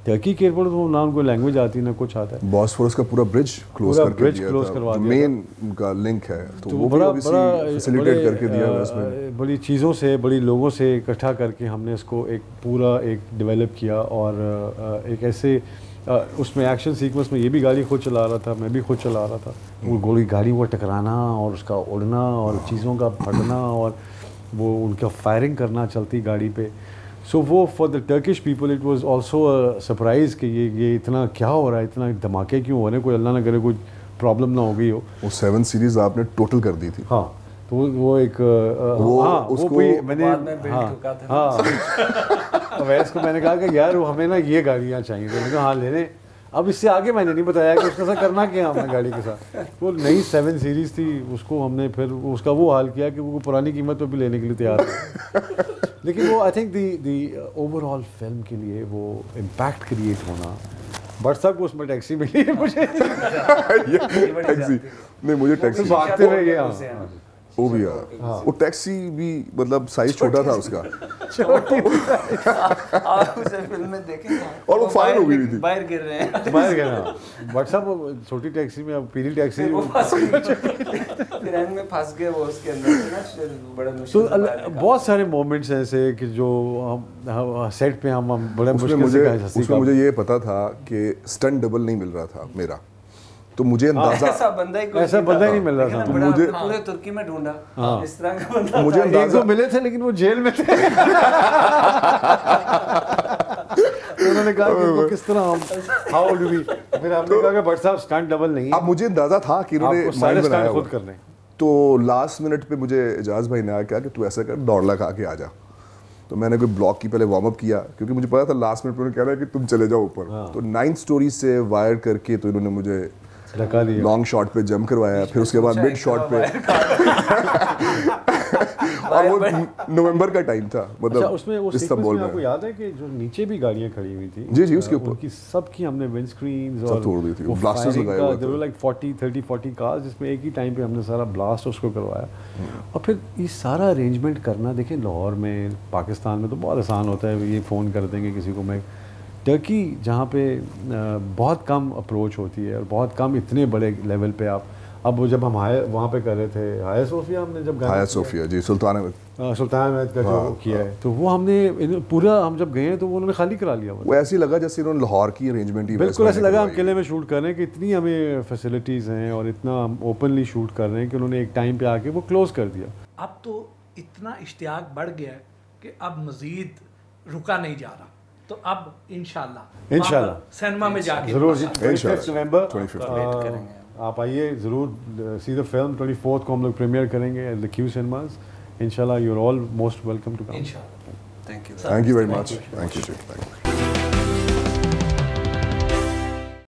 टर्की के एयरपोर्ट तो ना उनको लैंग्वेज आती ना कुछ आता है। बॉस्फोरस का पूरा ब्रिज क्लोज करवा दिया, मेन उनका लिंक है, तो वो बड़ा फैसिलिटेट करके दिया है उसमें। बड़ी चीज़ों से, बड़ी लोगों से इकट्ठा करके हमने इसको एक पूरा एक डेवलप किया, और एक ऐसे उसमें एक्शन सीक्वेंस में ये भी गाड़ी खुद चला रहा था, मैं भी खुद चला रहा था, वो गाड़ी को टकराना और उसका उड़ना और चीज़ों का फटना और वो उनका फायरिंग करना चलती गाड़ी पे। सो वो for the Turkish people it was also a surprise कि ये इतना क्या हो रहा है, इतना धमाके क्यों हो रहे हैं, कोई अल्लाह ना करे कोई प्रॉब्लम ना हो गई हो। वो 7 सीरीज़ आपने टोटल कर दी थी। हाँ, तो वो एक उसको मैंने अवैस को मैंने कहा कि यार वो हमें ना ये गाड़ियाँ चाहिए, तो मैंने कहा हाँ ले लें, अब इससे आगे मैंने नहीं बताया कि उसका साथ करना क्या हमने गाड़ी के साथ। वो नई 7 सीरीज़ थी, उसको हमने फिर उसका वो हाल किया कि वो पुरानी कीमत पर भी लेने के लिए तैयार है। लेकिन वो I think the overall film के लिए वो इम्पैक्ट क्रिएट होना, बट साहब को उसमें टैक्सी मिली है मुझे। टैक्सी नहीं, मुझे टैक्सी भागते हुए गया वो भी यार, वो टैक्सी भी मतलब साइज छोटा था उसका आप उसे फिल्म में देखें और वो फायर हो गई थी, बाहर गिर रहे हैं, बाहर गया। बट साहब वो छोटी टैक्सी में, अब पीली टैक्सी वो फंस गई, फिर एंड में फंस गए वो उसके अंदर से ना, बड़ा तो मुश्किल से बाहर निकाला। बहुत सारे मोमेंट्स ऐसे कि जो हम सेट पे हम बड़े मुश्किल से हंसी उसमें मुझे ये पता था कि स्टंट डबल नहीं मिल रहा था मेरा, तो मुझे अंदाजा ऐसा बंदा ही नहीं मिल रहा था। तो मुझे पूरे तुर्की में ढूंढा इस तरह का बंदा, मुझे एक अंदाजा दो मिले थे लेकिन वो जेल में थे। उन्होंने कहा कि इनको किस तरह हम हाउ डू वी, फिर हमने कहा कि भट्ट साहब स्टंट डबल नहीं है, अब मुझे अंदाजा था कि इन्होंने आपको सारे माइंड बनाया स्टंट खुद हुआ। करने। तो लास्ट मिनट पे मुझे एजाज भाई ने आया कहा कि तू ऐसा कर, दौड़ लगा के आ जा। तो मैंने कोई ब्लॉक की पहले वार्म अप किया, क्योंकि मुझे पता था लास्ट मिनट पे उन्होंने कह रहा है कि तुम चले जाओ ऊपर। तो 9th स्टोरी से वायर करके तो इन्होंने मुझे लगा दिया, लॉन्ग शॉट पे जंप करवाया, फिर उसके बाद मिड शॉट पे और वो नवंबर का टाइम था, मतलब उसमें वो इस्तांबुल में आपको में। याद है कि जो नीचे भी गाड़ियां खड़ी हुई थी, जी जी, उसके ऊपर उनकी सबकी हमने विंड स्क्रीन्स सब और तोड़ दी थी, वो ब्लास्टर्स लगाए हुए थे। देयर वर लाइक 40 कार्स, जिसमें एक ही टाइम पे हमने सारा ब्लास्ट उसको करवाया। और फिर ये सारा अरेंजमेंट करना, देखिए लाहौर में, पाकिस्तान में तो बहुत आसान होता है, ये फ़ोन कर देंगे किसी को। मैं टर्की जहाँ पे बहुत कम अप्रोच होती है और बहुत कम इतने बड़े लेवल पे आप, अब वो जब हम वहाँ पे कर रहे थे हाया सोफिया, हमने जब हाया सोफिया जी, सुल्तान अहमद का जो किया है, तो वो हमने पूरा, हम जब गए तो वो उन्होंने खाली करा लिया। वो ऐसे लगा जैसे उन्होंने लाहौर की अरेंजमेंट ही बिल्कुल ऐसे लगा हम किले में शूट कर रहे हैं कि इतनी हमें फैसिलिटीज़ हैं और इतना ओपनली शूट कर रहे हैं कि उन्होंने एक टाइम पे आके वो क्लोज कर दिया। अब तो इतना इश्तियाक बढ़ गया है कि अब मज़ीद रुका नहीं जा रहा, तो अब इंशाल्लाह सिनेमा में जाके ज़रूर जी, 25 नवंबर 25 आप आइए ज़रूर, सी द फिल्म। 24 को हम लोग प्रीमियर करेंगे एट द क्यू सिनेमाज। इंशाल्लाह you are all most welcome to come. इंशाल्लाह। Thank you very much, thank you.